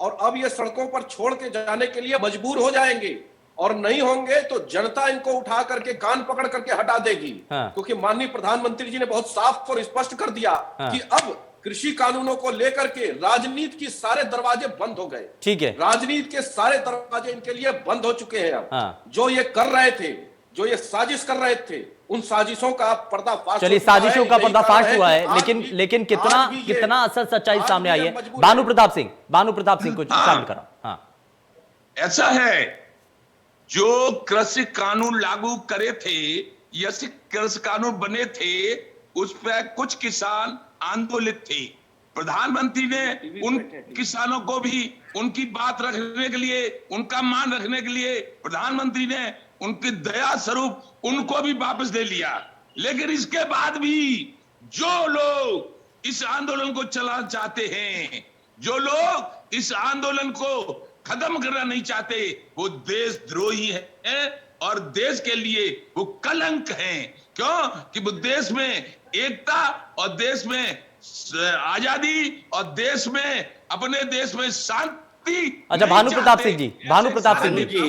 और अब ये सड़कों पर छोड़ के जाने के लिए मजबूर हो जाएंगे, और नहीं होंगे तो जनता इनको उठा करके कान पकड़ करके हटा देगी। क्योंकि माननीय प्रधानमंत्री जी ने बहुत साफ और स्पष्ट कर दिया कि अब कृषि कानूनों को लेकर के राजनीति के सारे दरवाजे बंद हो गए। ठीक है, राजनीति के सारे दरवाजे इनके लिए बंद हो चुके हैं। अब जो ये कर रहे थे, जो ये साजिश कर रहे थे, उन साजिशों का पर्दाफाश। चलिए, साजिशों का पर्दाफाश हुआ है, लेकिन कितना असल सच्चाई सामने आई है? भानु प्रताप सिंह कुछ शामिल करो। हाँ, ऐसा है, जो कृषि कानून लागू करे थे या कृषि कानून बने थे, उस पर कुछ किसान आंदोलित थे। प्रधानमंत्री ने उन किसानों को भी उनकी बात रखने के लिए, उनका मान रखने के लिए, प्रधानमंत्री ने उनकी दया स्वरूप उनको भी वापस ले लिया। लेकिन इसके बाद भी जो लोग इस आंदोलन को चलाना चाहते हैं, जो लोग इस आंदोलन को खत्म करना नहीं चाहते, वो देशद्रोही हैं और देश के लिए वो कलंक हैं। क्यों? कि वो देश में एकता और देश में आजादी और देश में, अपने देश में शांति। अच्छा, भानु प्रताप सिंह जी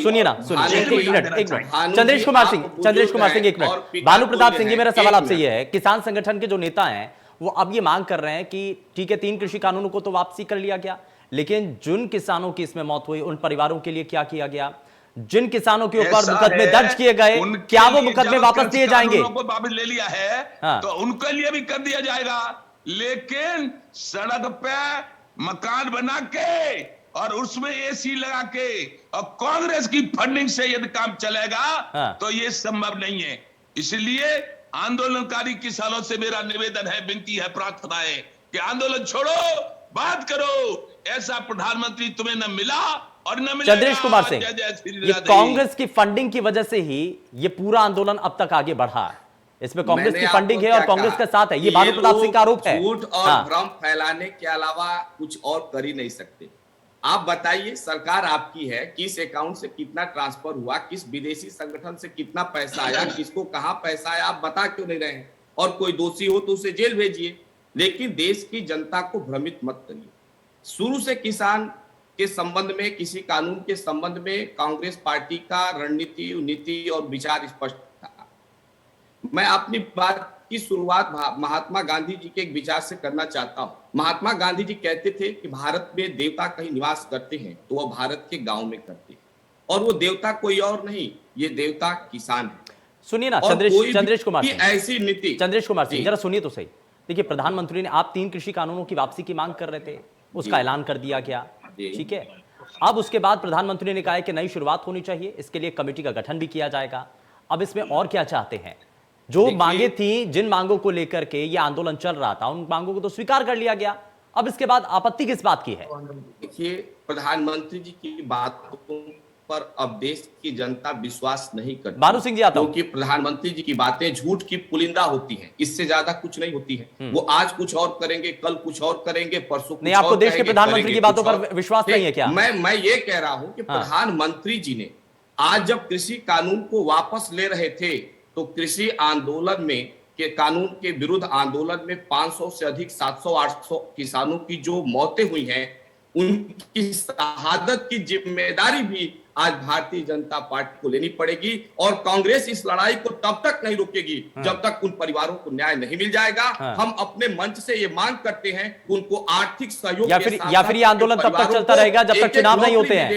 सुनिए ना, सुनिए एक मिनट। चंद्रेश कुमार सिंह एक मिनट। भानु प्रताप सिंह जी, मेरा सवाल आपसे यह है, किसान संगठन के जो नेता हैं वो अब ये मांग कर रहे हैं कि ठीक है, 3 कृषि कानूनों को तो वापसी कर लिया गया, लेकिन जिन किसानों की इसमें मौत हुई उन परिवारों के लिए क्या किया गया? जिन किसानों के ऊपर मुकदमे दर्ज किए गए, क्या वो मुकदमे वापस दिए जाएंगे? वापस ले लिया है तो उनके लिए भी कर दिया जाएगा, लेकिन सड़क पे मकान बना के और उसमें एसी लगा के और कांग्रेस की फंडिंग से यदि काम चलेगा तो ये संभव नहीं है। इसलिए आंदोलनकारी किसानों से मेरा निवेदन है, विनती है, प्रार्थना है कि आंदोलन छोड़ो, बात करो। ऐसा प्रधानमंत्री तुम्हें न मिला और न मिलेगा। चंद्रेश कुमार सिंह, जय जय श्री ये राधे। कांग्रेस की फंडिंग की वजह से ही ये पूरा आंदोलन अब तक आगे बढ़ा है। इसमें कांग्रेस की फंडिंग है और कांग्रेस के साथ है, ये भानु प्रताप सिंह का आरोप है। झूठ और हाँ। भ्रम फैलाने के अलावा कुछ और कर ही नहीं सकते। आप बताइए, सरकार आपकी है, किस अकाउंट से कितना ट्रांसफर हुआ, किस विदेशी संगठन से कितना पैसा आया, किसको कहां पैसा आया, आप बता क्यों नहीं रहे हैं? और कोई दोषी हो तो उसे जेल भेजिए, लेकिन देश की जनता को भ्रमित मत करिए। शुरू से किसान के संबंध में, किसी कानून के संबंध में कांग्रेस पार्टी का रणनीति, नीति और विचार स्पष्ट था। मैं अपनी बात की शुरुआत महात्मा गांधी जी के एक विचार से करना चाहता हूं। महात्मा गांधी जी कहते थे कि भारत में देवता कहीं निवास करते हैं तो वह भारत के गांव में करते हैं, और वो देवता कोई और नहीं, ये देवता किसान है। सुनिए ना चंद्रेश कुमार सिंह, ऐसी नीति, चंद्रेश कुमार सिंह जरा सुनिए तो सही। देखिए, प्रधानमंत्री ने, आप 3 कृषि कानूनों की वापसी की मांग कर रहे थे, उसका ऐलान कर दिया गया, ठीक है। अब उसके बाद प्रधानमंत्री ने कहा है कि नई शुरुआत होनी चाहिए, इसके लिए कमेटी का गठन भी किया जाएगा। अब इसमें और क्या चाहते हैं? जो मांगे थी, जिन मांगों को लेकर के ये आंदोलन चल रहा था, उन मांगों को तो स्वीकार कर लिया गया। अब इसके बाद आपत्ति किस बात की है? देखिए, प्रधानमंत्री जी की बातों पर अब देश की जनता विश्वास नहीं करती। भानु सिंह जी, आता हूं। क्योंकि प्रधानमंत्री जी की बातें झूठ की पुलिंदा होती हैं, इससे ज्यादा कुछ नहीं होती है। वो आज कुछ और करेंगे, कल कुछ और करेंगे, परसों नहीं, आपको देश के प्रधानमंत्री की बातों पर विश्वास नहीं है क्या? मैं ये कह रहा हूं कि प्रधानमंत्री जी ने आज जब कृषि कानून को वापस ले रहे थे, तो कृषि आंदोलन में के कानून के विरुद्ध आंदोलन में 500 से अधिक 700-800 किसानों की जो मौतें हुई हैं, उनकी शहादत की जिम्मेदारी भी आज भारतीय जनता पार्टी को लेनी पड़ेगी। और कांग्रेस इस लड़ाई को तब तक नहीं रोकेगी जब तक उन परिवारों को न्याय नहीं मिल जाएगा। हम अपने मंच से ये मांग करते हैं कि उनको आर्थिक सहयोग या फिर ये आंदोलन तब तक चलता रहेगा जब तक चुनाव नहीं होते हैं,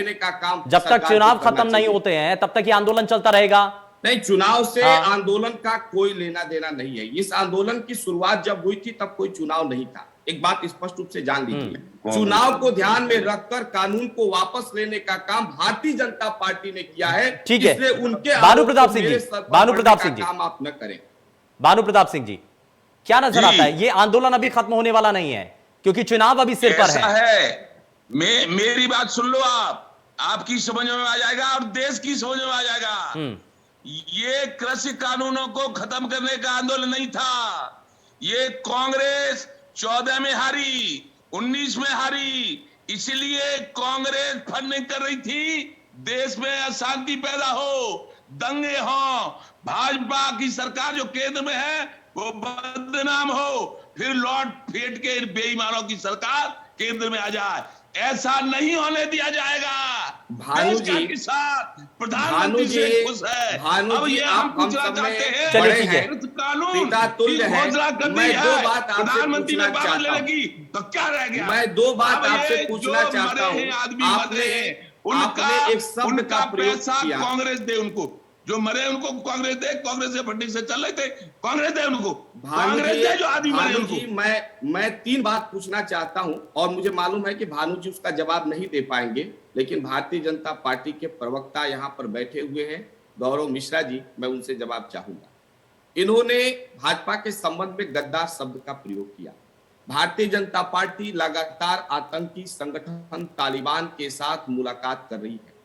जब तक चुनाव खत्म नहीं होते हैं तब तक ये आंदोलन चलता रहेगा। नहीं, चुनाव से आंदोलन का कोई लेना देना नहीं है। इस आंदोलन की शुरुआत जब हुई थी तब कोई चुनाव नहीं था, एक बात स्पष्ट रूप से जान लीजिए। चुनाव को ध्यान में रखकर कानून को वापस लेने का काम भारतीय जनता पार्टी ने किया है। ठीक है, इसलिए उनके भानु प्रताप सिंह जी, भानु प्रताप सिंह जी, काम आप न करें। भानु प्रताप सिंह जी, क्या नजर आता है? ये आंदोलन अभी खत्म होने वाला नहीं है, क्योंकि चुनाव अभी सिर पर है। मेरी बात सुन लो, आपकी समझ में आ जाएगा और देश की समझ में आ जाएगा। ये कृषि कानूनों को खत्म करने का आंदोलन नहीं था। ये कांग्रेस 14 में हारी, 19 में हारी, इसलिए कांग्रेस फंडिंग कर रही थी, देश में अशांति पैदा हो, दंगे हो, भाजपा की सरकार जो केंद्र में है वो बदनाम हो, फिर लौट फेंट के बेईमानों की सरकार केंद्र में आ जाए। ऐसा नहीं होने दिया जाएगा। भानु जी के साथ प्रधानमंत्री से खुश है। अब ये हम पूछना चाहते हैं, बड़े हैं, कानून पिता तुल्य है। मैं दो बात आपसे प्रधानमंत्री ने पूछना बात ले चाहता लगी तो क्या रह गया? मैं दो बात आपसे पूछना चाहता हूँ। उनका एक शब्द का प्रयोग किया, कांग्रेस दे उनको, जो मरे उनको कांग्रेस दे, कांग्रेस से फंडिंग से चल रहे थे, कांग्रेस दे उनको, कांग्रेस दे जो आदमी मरे उनको। मैं 3 बात पूछना चाहता हूं और मुझे मालूम है कि भानु जी उसका जवाब नहीं दे पाएंगे, लेकिन भारतीय जनता पार्टी के प्रवक्ता यहां पर बैठे हुए हैं, गौरव मिश्रा जी, मैं उनसे जवाब चाहूंगा। इन्होंने भाजपा के संबंध में गद्दार शब्द का प्रयोग किया। भारतीय जनता पार्टी लगातार आतंकी संगठन तालिबान के साथ मुलाकात कर रही है।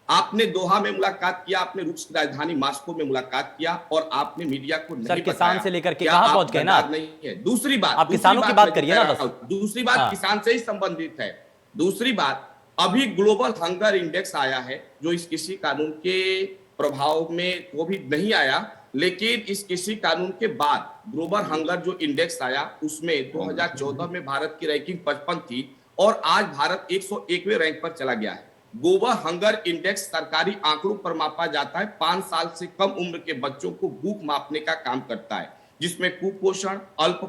आपने दोहा में मुलाकात किया, आपने रूस की राजधानी मॉस्को में मुलाकात किया और आपने मीडिया को नहीं किसान से लेकर के कहां पहुंच गए ना? नहीं है। दूसरी बात, आप किसानों की बात करिए ना बस। दूसरी बात किसान से ही संबंधित है। दूसरी बात, अभी ग्लोबल हंगर इंडेक्स आया है, जो इस कृषि कानून के प्रभाव में वो भी नहीं आया, लेकिन इस कृषि कानून के बाद ग्लोबल हंगर जो इंडेक्स आया, उसमें 2014 में भारत की रैंकिंग 55 थी और आज भारत 101वें रैंक पर चला गया है। ग्लोबल हंगर इंडेक्स सरकारी आंकड़ों पर मापा जाता है। 5 साल से कम उम्र के बच्चों को भूख मापने का काम करता है, जिसमें कुपोषण, अल्प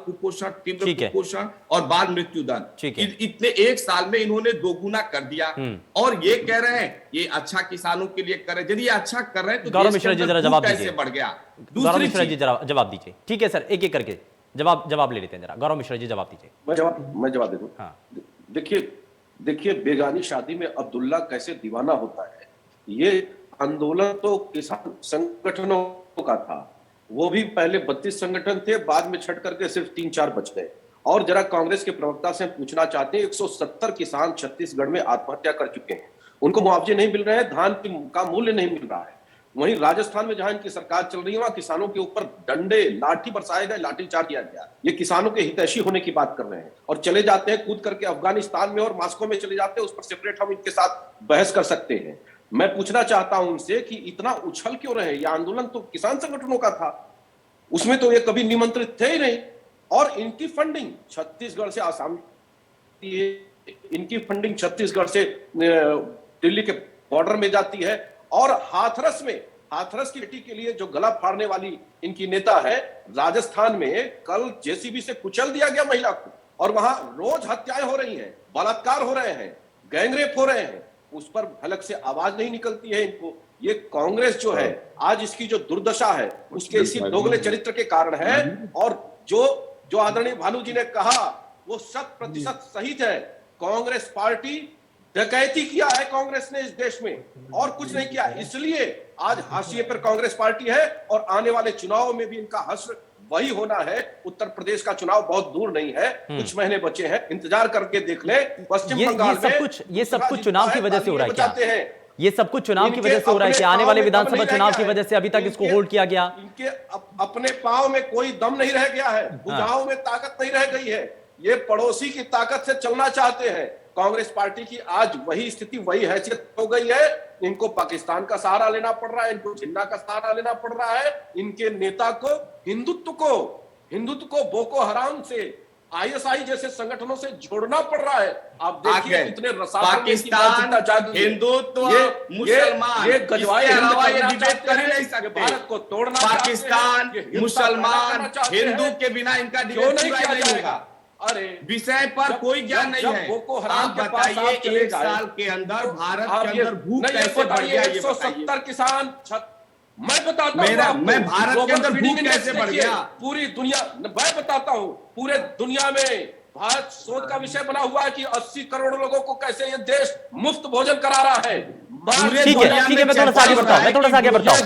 कुपोषण, तीव्र कुपोषण और बाल मृत्यु दर, इतने 1 साल में इन्होंने 2 गुना कर दिया। और ये कह रहे हैं ये अच्छा किसानों के लिए कर रहे हैं। यदि ये अच्छा कर रहे हैं तो गौरव मिश्रा जी जरा जवाब दीजिए। कैसे बढ़ गया? गौरव मिश्रा जी जवाब दीजिए। ठीक है सर, एक एक करके जवाब ले लेते हैं। जरा गौरव मिश्रा जी जवाब दीजिए। मैं जवाब दे दूं। हाँ, देखिए बेगानी शादी में अब्दुल्ला कैसे दीवाना होता है। ये आंदोलन तो किसान संगठनों का था, वो भी पहले 32 संगठन थे, बाद में छट करके सिर्फ 3-4 बच गए। और जरा कांग्रेस के प्रवक्ता से पूछना चाहते हैं, 170 किसान छत्तीसगढ़ में आत्महत्या कर चुके हैं, उनको मुआवजे नहीं मिल रहे हैं, धान का मूल्य नहीं मिल रहा है। वहीं राजस्थान में जहां इनकी सरकार चल रही है, वहां किसानों के ऊपर डंडे लाठी बरसाए गए, लाठीचार्ज किया गया। ये किसानों के हितैषी होने की बात कर रहे हैं और चले जाते हैं कूद करके अफगानिस्तान में और मॉस्को में चले जाते हैं, उस पर सेपरेट हम इनके साथ बहस कर सकते हैं। मैं पूछना चाहता हूं उनसे कि इतना उछल क्यों रहे? ये आंदोलन तो किसान संगठनों का था, उसमें तो ये कभी निमंत्रित थे ही नहीं। और इनकी फंडिंग छत्तीसगढ़ से आसाम, इनकी फंडिंग छत्तीसगढ़ से दिल्ली के बॉर्डर में जाती है। और हाथरस की बेटी के लिए जो गला फाड़ने वाली इनकी नेता है, राजस्थान में कल जेसीबी से कुचल दिया गया महिला को, और वहां रोज हत्याएं हो रही हैं, बलात्कार हो रहे हैं, गैंगरेप हो रहे हैं, उस पर हलक से आवाज नहीं निकलती है इनको। ये कांग्रेस जो है आज इसकी जो दुर्दशा है, उसके इसी दोगले चरित्र के कारण है। और जो आदरणीय भानु जी ने कहा वो 100% सही है। कांग्रेस पार्टी डकैती किया है कांग्रेस ने इस देश में, और कुछ नहीं किया। इसलिए आज हाशिए पर कांग्रेस पार्टी है और आने वाले चुनाव में भी इनका हश्र वही होना है। उत्तर प्रदेश का चुनाव बहुत दूर नहीं है, कुछ महीने बचे हैं, इंतजार करके देख ले। पश्चिम बंगाल में ये सब कुछ चुनाव की वजह से हो रहा है क्या? ये सब कुछ चुनाव की वजह से हो रहा है कि आने वाले विधानसभा चुनाव की वजह से अभी तक इसको होल्ड किया गया? इनके अपने पांव में कोई दम नहीं रह गया है, भुजाओं में ताकत नहीं रह गई है, ये पड़ोसी की ताकत से चलना चाहते हैं। कांग्रेस पार्टी की आज वही स्थिति, वही हैसियत हो गई है। इनको पाकिस्तान का सहारा लेना पड़ रहा है, इनको जिन्ना का सहारा लेना पड़ रहा है। इनके नेता को हिंदुत्व को बोको हराम से, आईएसआई जैसे संगठनों से जोड़ना पड़ रहा है। आप देखिए कितने पाकिस्तान, हिंदुत्व, मुसलमान, ये गजवाए अलावा ये डिबेट कर ही नहीं सकते। भारत को तोड़ना, पाकिस्तान, मुसलमान, हिंदू के बिना इनका डिबेट नहीं होगा। अरे विषय पर कोई ज्ञान नहीं है। आप बताइए, एक साल के अंदर भारत के अंदर भूख कैसे बढ़ गया? 170 किसान, मैं बताता हूँ मैं भारत के अंदर भूख कैसे बढ़ गया? पूरी दुनिया, मैं बताता हूँ, पूरे दुनिया में भारत शोध का विषय बना हुआ है कि 80 करोड़ लोगों को कैसे ये देश मुफ्त भोजन करा रहा है। ठीक है, मैं थोड़ा सा आगे बढ़ता हूं,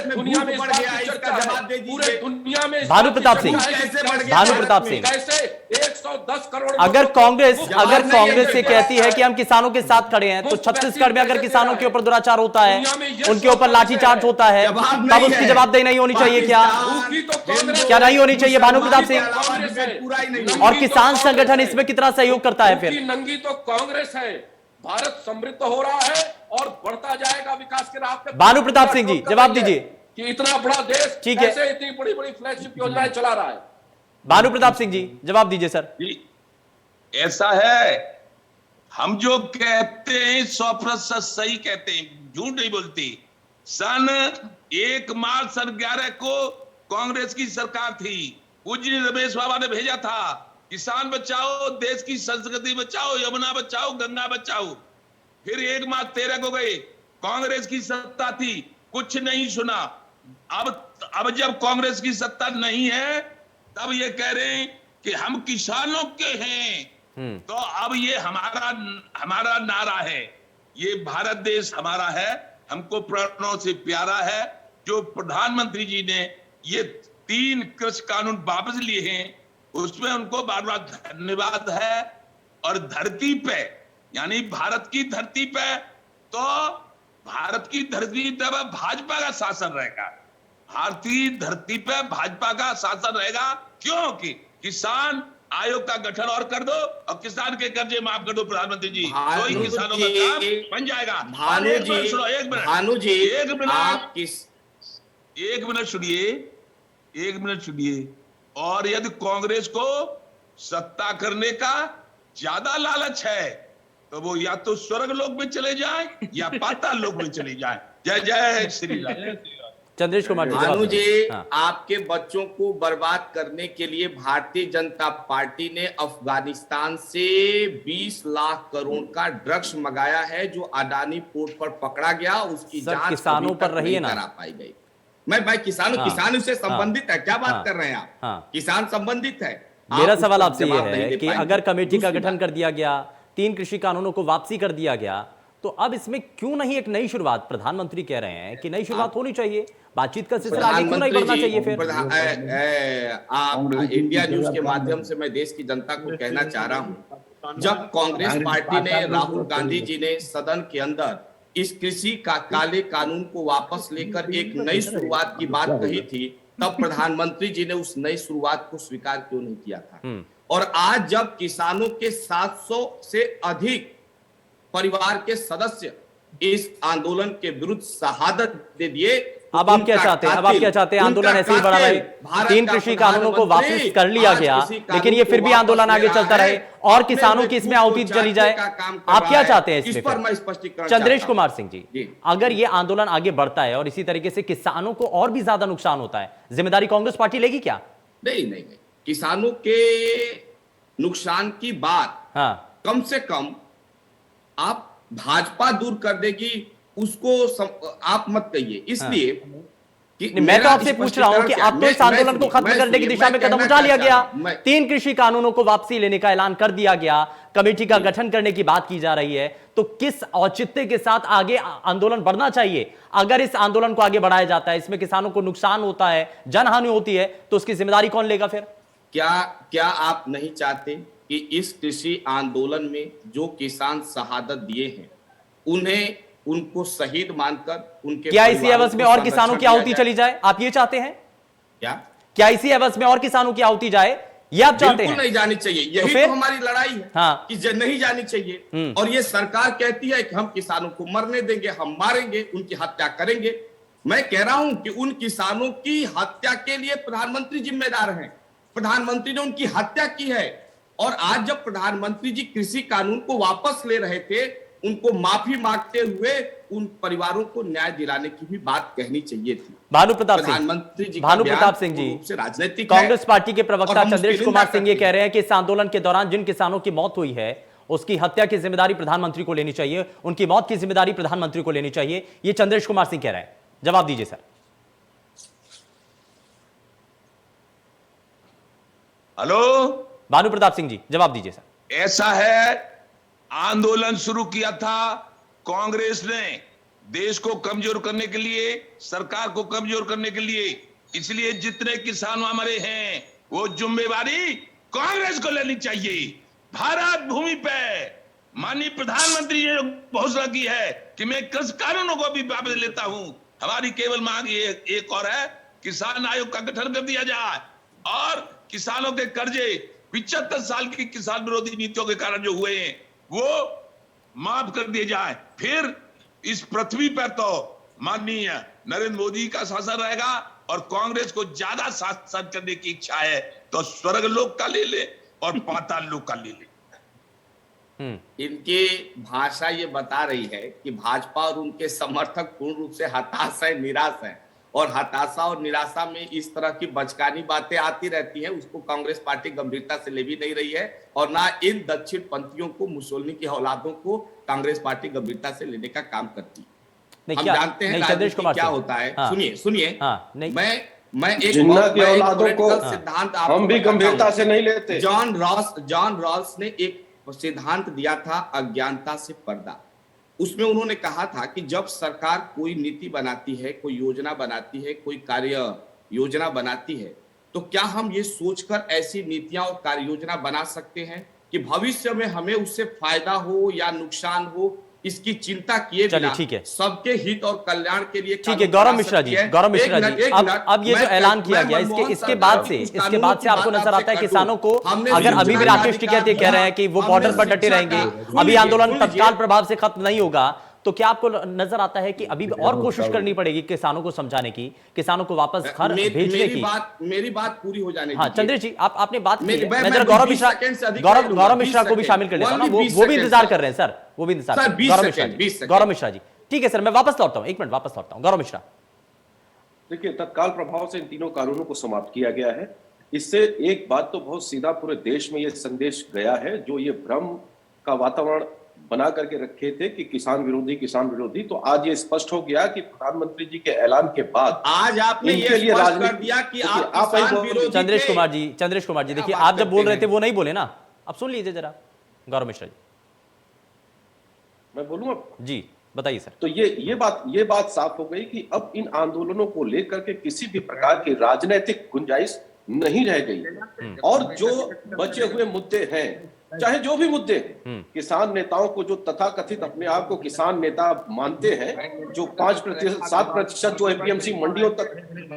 दुनिया में पूरे दुनिया में भानु प्रताप सिंह, कैसे 110 करोड़। अगर कांग्रेस से कहती है कि हम किसानों के साथ खड़े हैं, तो छत्तीसगढ़ में अगर किसानों के ऊपर दुराचार होता है, उनके ऊपर लाठीचार्ज होता है, तब उसकी जवाबदेही नहीं होनी चाहिए क्या? क्या नहीं होनी चाहिए भानु प्रताप सिंह? और किसान संगठन इसमें कितना सहयोग करता है? फिर नंगी तो कांग्रेस है। भारत समृद्ध हो रहा है और बढ़ता जाएगा विकास के राह पे। भानु प्रताप सिंह जी, जवाब दीजिए कि इतना बड़ा देश ठीक है, कैसे इतनी बड़ी बड़ी फ्लैगशिप योजनाएं चला रहा है। भानु प्रताप सिंह जी, जवाब दीजिए सर। ऐसा है, हम जो कहते हैं 100% सही कहते हैं, झूठ नहीं बोलती। सन 1 मार्च सन 11 को कांग्रेस की सरकार थी, पूज्य रमेश बाबा ने भेजा था, किसान बचाओ, देश की संस्कृति बचाओ, यमुना बचाओ, गंगा बचाओ। फिर 1 मार्च 13 को गए, कांग्रेस की सत्ता थी, कुछ नहीं सुना। अब जब कांग्रेस की सत्ता नहीं है, तब ये कह रहे हैं कि हम किसानों के हैं। तो अब ये हमारा नारा है, ये भारत देश हमारा है, हमको प्राणों से प्यारा है। जो प्रधानमंत्री जी ने ये 3 कृषि कानून वापस लिए हैं, उसमें उनको बार बार धन्यवाद है। और धरती पे, यानी भारत की धरती पे, तो भारत की धरती पे भाजपा का शासन रहेगा। भारतीय धरती पे भाजपा का शासन रहेगा, क्योंकि किसान आयोग का गठन और कर दो और किसान के कर्जे माफ कर दो प्रधानमंत्री जी, तो ही किसानों का काम बन जाएगा। भानु जी, एक मिनट सुनिए। और यदि कांग्रेस को सत्ता करने का ज्यादा लालच है, तो वो या तो स्वर्ग लोक में चले जाएं या पाताल लोक में चले जाएं। जय जय श्री राम। चंद्रेश कुमार भानु जी, आपके बच्चों को बर्बाद करने के लिए भारतीय जनता पार्टी ने अफगानिस्तान से 20 लाख करोड़ का ड्रग्स मंगाया है, जो अडानी पोर्ट पर पकड़ा गया। उसकी जांच किसानों पर रही है ना, करा पाई गई। मैं भाई किसान उससे संबंधित है, क्या बात कर रहे हैं आप? किसान संबंधित है। मेरा सवाल आपसे यह है कि अगर कमेटी का गठन कर दिया गया, 3 कृषि कानूनों को वापसी कर दिया गया, तो अब इसमें क्यों नहीं एक नई शुरुआत? प्रधानमंत्री कह रहे हैं कि नई शुरुआत होनी चाहिए, बातचीत का सिलसिला आगे क्यों नहीं बढ़ना चाहिए फिर? आप इंडिया न्यूज के माध्यम से मैं देश की जनता को कहना चाह रहा हूं, जब कांग्रेस पार्टी ने, राहुल गांधी जी ने सदन के अंदर इस कृषि का काले कानून को वापस लेकर एक नई शुरुआत की बात कही थी, तब प्रधानमंत्री जी ने उस नई शुरुआत को स्वीकार क्यों नहीं किया था? और आज जब किसानों के 700 से अधिक परिवार के सदस्य इस आंदोलन के विरुद्ध शहादत दे दिए, अब आप क्या चाहते हैं? अब आप क्या चाहते हैं? आंदोलन ऐसे ही बढ़ा रहे, 3 कृषि कानूनों को वापस कर लिया गया, लेकिन ये फिर भी आंदोलन आगे चलता रहे और किसानों की इसमें आहुति चली जाए। आप क्या चाहते हैं इसमें? मैं स्पष्टीकरण चंद्रेश कुमार सिंह जी, अगर ये आंदोलन आगे बढ़ता है और इसी तरीके से किसानों को और भी ज्यादा नुकसान होता है, जिम्मेदारी कांग्रेस पार्टी लेगी क्या? नहीं, किसानों के नुकसान की बात कम से कम आप भाजपा दूर कर देगी उसको आप मत कहिए, इसलिए कि मैं तो आपसे पूछ रहा हूं कि आप तो इस आंदोलन को खत्म करने की दिशा में कदम उठा लिया गया, 3 कृषि कानूनों को वापसी लेने का ऐलान कर दिया गया, कमेटी का गठन करने की बात की जा रही है, तो किस औचित्य के साथ आगे आंदोलन बढ़ना चाहिए? अगर इस आंदोलन को आगे बढ़ाया जाता है, इसमें किसानों को नुकसान होता है, जनहानि होती है, तो उसकी जिम्मेदारी कौन लेगा फिर? क्या आप नहीं चाहते कि इस कृषि आंदोलन में जो किसान शहादत दिए हैं उनको शहीद मानकर उनके क्या इसी एवज में और किसानों की आहुति चली जाए? आप ये चाहते हैं? क्या इसी एवज में और किसानों की आहुति जाए, ये आप चाहते हैं? बिल्कुल नहीं जानी चाहिए, यही तो हमारी लड़ाई है कि नहीं जानी चाहिए। और ये सरकार कहती है कि हम किसानों को मरने देंगे, हम मारेंगे, उनकी हत्या करेंगे। मैं कह रहा हूं कि उन किसानों की हत्या के लिए प्रधानमंत्री जिम्मेदार हैं, प्रधानमंत्री ने उनकी हत्या की है। और आज जब प्रधानमंत्री जी कृषि कानून को वापस ले रहे थे, उनको माफी मांगते हुए उन परिवारों को न्याय दिलाने की भी बात कहनी चाहिए थी। भानु प्रताप सिंह जी, राजनीतिक कांग्रेस पार्टी के प्रवक्ता चंद्रेश कुमार सिंह ये कह रहे हैं कि इस आंदोलन के दौरान जिन किसानों की मौत हुई है उसकी हत्या की जिम्मेदारी प्रधानमंत्री को लेनी चाहिए, उनकी मौत की जिम्मेदारी प्रधानमंत्री को लेनी चाहिए। ये चंद्रेश कुमार सिंह कह रहे हैं, जवाब दीजिए सर। हेलो भानु प्रताप सिंह जी, जवाब दीजिए सर। ऐसा है, आंदोलन शुरू किया था कांग्रेस ने देश को कमजोर करने के लिए, सरकार को कमजोर करने के लिए, इसलिए जितने किसान हमारे हैं वो जिम्मेवारी कांग्रेस को लेनी चाहिए। भारत भूमि पे माननीय प्रधानमंत्री ने घोषणा की है कि मैं कृषि कानूनों को भी वापस लेता हूं। हमारी केवल मांग एक और है, किसान आयोग का गठन कर दिया जाए और किसानों के कर्जे 75 साल की किसान विरोधी नीतियों के कारण जो हुए हैं वो माफ कर दिए जाए। फिर इस पृथ्वी पर तो माननीय नरेंद्र मोदी का शासन रहेगा और कांग्रेस को ज्यादा शासन करने की इच्छा है तो स्वर्ग लोक का ले ले और पाताल लोक का ले ले। इनकी भाषा ये बता रही है कि भाजपा और उनके समर्थक पूर्ण रूप से हताश है, निराश है, और हताशा और निराशा में इस तरह की बचकानी बातें आती रहती हैं, उसको कांग्रेस पार्टी गंभीरता से ले भी नहीं रही है और ना इन दक्षिण पंथियों को, मुसोलिनी की औलादों को कांग्रेस पार्टी गंभीरता से लेने का काम करती है। हम जानते हैं राजनीति क्या होता है। सुनिए, मैं एक सिद्धांत हम भी गंभीरता से नहीं लेते। जॉन रॉल्स ने एक सिद्धांत दिया था, अज्ञानता से पर्दा। उसमें उन्होंने कहा था कि जब सरकार कोई नीति बनाती है, कोई योजना बनाती है, कोई कार्य योजना बनाती है, तो क्या हम ये सोचकर ऐसी नीतियां और कार्य योजना बना सकते हैं कि भविष्य में हमें उससे फायदा हो या नुकसान हो, इसकी चिंता किए बिना सबके हित और कल्याण के लिए। ठीक है गौरव मिश्रा जी, अब ये जो ऐलान किया गया इसके बाद से आपको नजर आता है किसानों को, अगर अभी भी राकेश टिकैत ये कह रहे हैं कि वो बॉर्डर पर डटे रहेंगे, अभी आंदोलन तत्काल प्रभाव से खत्म नहीं होगा, तो क्या आपको नजर आता है कि अभी और कोशिश करनी पड़ेगी किसानों को समझाने की, किसानों को वापस घर भेजने की? मेरी बात पूरी हो जाने। हाँ चंद्रेश जी, आपने बात की है, मैं जरा गौरव मिश्रा को भी शामिल कर लेता हूँ, वो भी इंतजार कर रहे हैं सर, वो भी इंतजार। गौरव मिश्रा जी, ठीक है सर, मैं वापस लौटता हूँ, 1 मिनट वापस लौटता हूँ। गौरव मिश्रा, देखिए, तत्काल प्रभाव से इन तीनों कानूनों को समाप्त किया गया है। इससे एक बात तो बहुत सीधा पूरे देश में ये संदेश गया है, जो ये भ्रम का वातावरण बना करके रखे थे कि किसान विरोधी, तो आज ये स्पष्ट हो गया कि प्रधानमंत्री जी के ऐलान के बाद आज आपने ये स्पष्ट कर दिया कि आप किसान विरोधी। चंद्रेश कुमार जी, देखिए आप जब बोल रहे थे वो नहीं बोले ना, अब सुन लीजिए जरा गौरव मिश्रा जी। मैं बोलूं अब? जी बताइए सर। तो ये बात साफ हो गई कि अब इन आंदोलनों को लेकर के किसी भी प्रकार की राजनीतिक गुंजाइश नहीं रह गई। और जो बचे हुए मुद्दे हैं, चाहे जो भी मुद्दे हैं, किसान नेताओं को जो तथाकथित अपने आप को किसान नेता मानते हैं, जो 5% 7% जो एपीएमसी मंडियों तक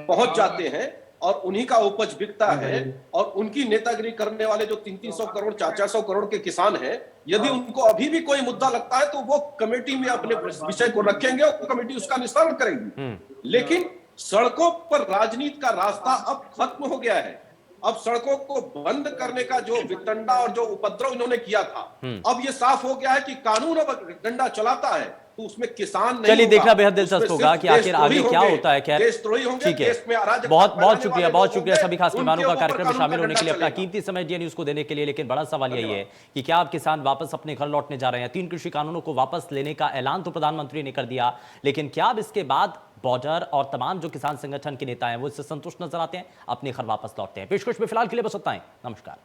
पहुंच जाते हैं और उन्हीं का उपज बिकता है, और उनकी नेतागिरी करने वाले जो 300 करोड़ 400 करोड़ के किसान हैं, यदि उनको अभी भी कोई मुद्दा लगता है तो वो कमेटी में अपने विषय को रखेंगे और कमेटी उसका निस्तारण करेगी। लेकिन सड़कों पर राजनीति का रास्ता अब खत्म हो गया है। अब सड़कों को बंद करने का जो वितंडा और जो उपद्रव इन्होंने किया था, अब ये साफ हो गया है कि कानून अब डंडा चलाता है तो उसमें किसान नहीं। चलिए देखना बेहद दिलचस्प होगा कि आखिर आगे क्या होता है। खैर ठीक है, बहुत शुक्रिया सभी खास मेहमानों का कार्यक्रम में शामिल होने के लिए, अपना कीमती समय इंडिया न्यूज को देने के लिए। लेकिन बड़ा सवाल यही है कि क्या अब किसान वापस अपने घर लौटने जा रहे हैं? 3 कृषि कानूनों को वापस लेने का ऐलान तो प्रधानमंत्री ने कर दिया, लेकिन क्या अब इसके बाद बॉर्डर और तमाम जो किसान संगठन के नेता हैं वो इससे संतुष्ट नजर आते हैं, अपने घर वापस लौटते हैं? पेशकश में फिलहाल के लिए बस उतना ही। नमस्कार।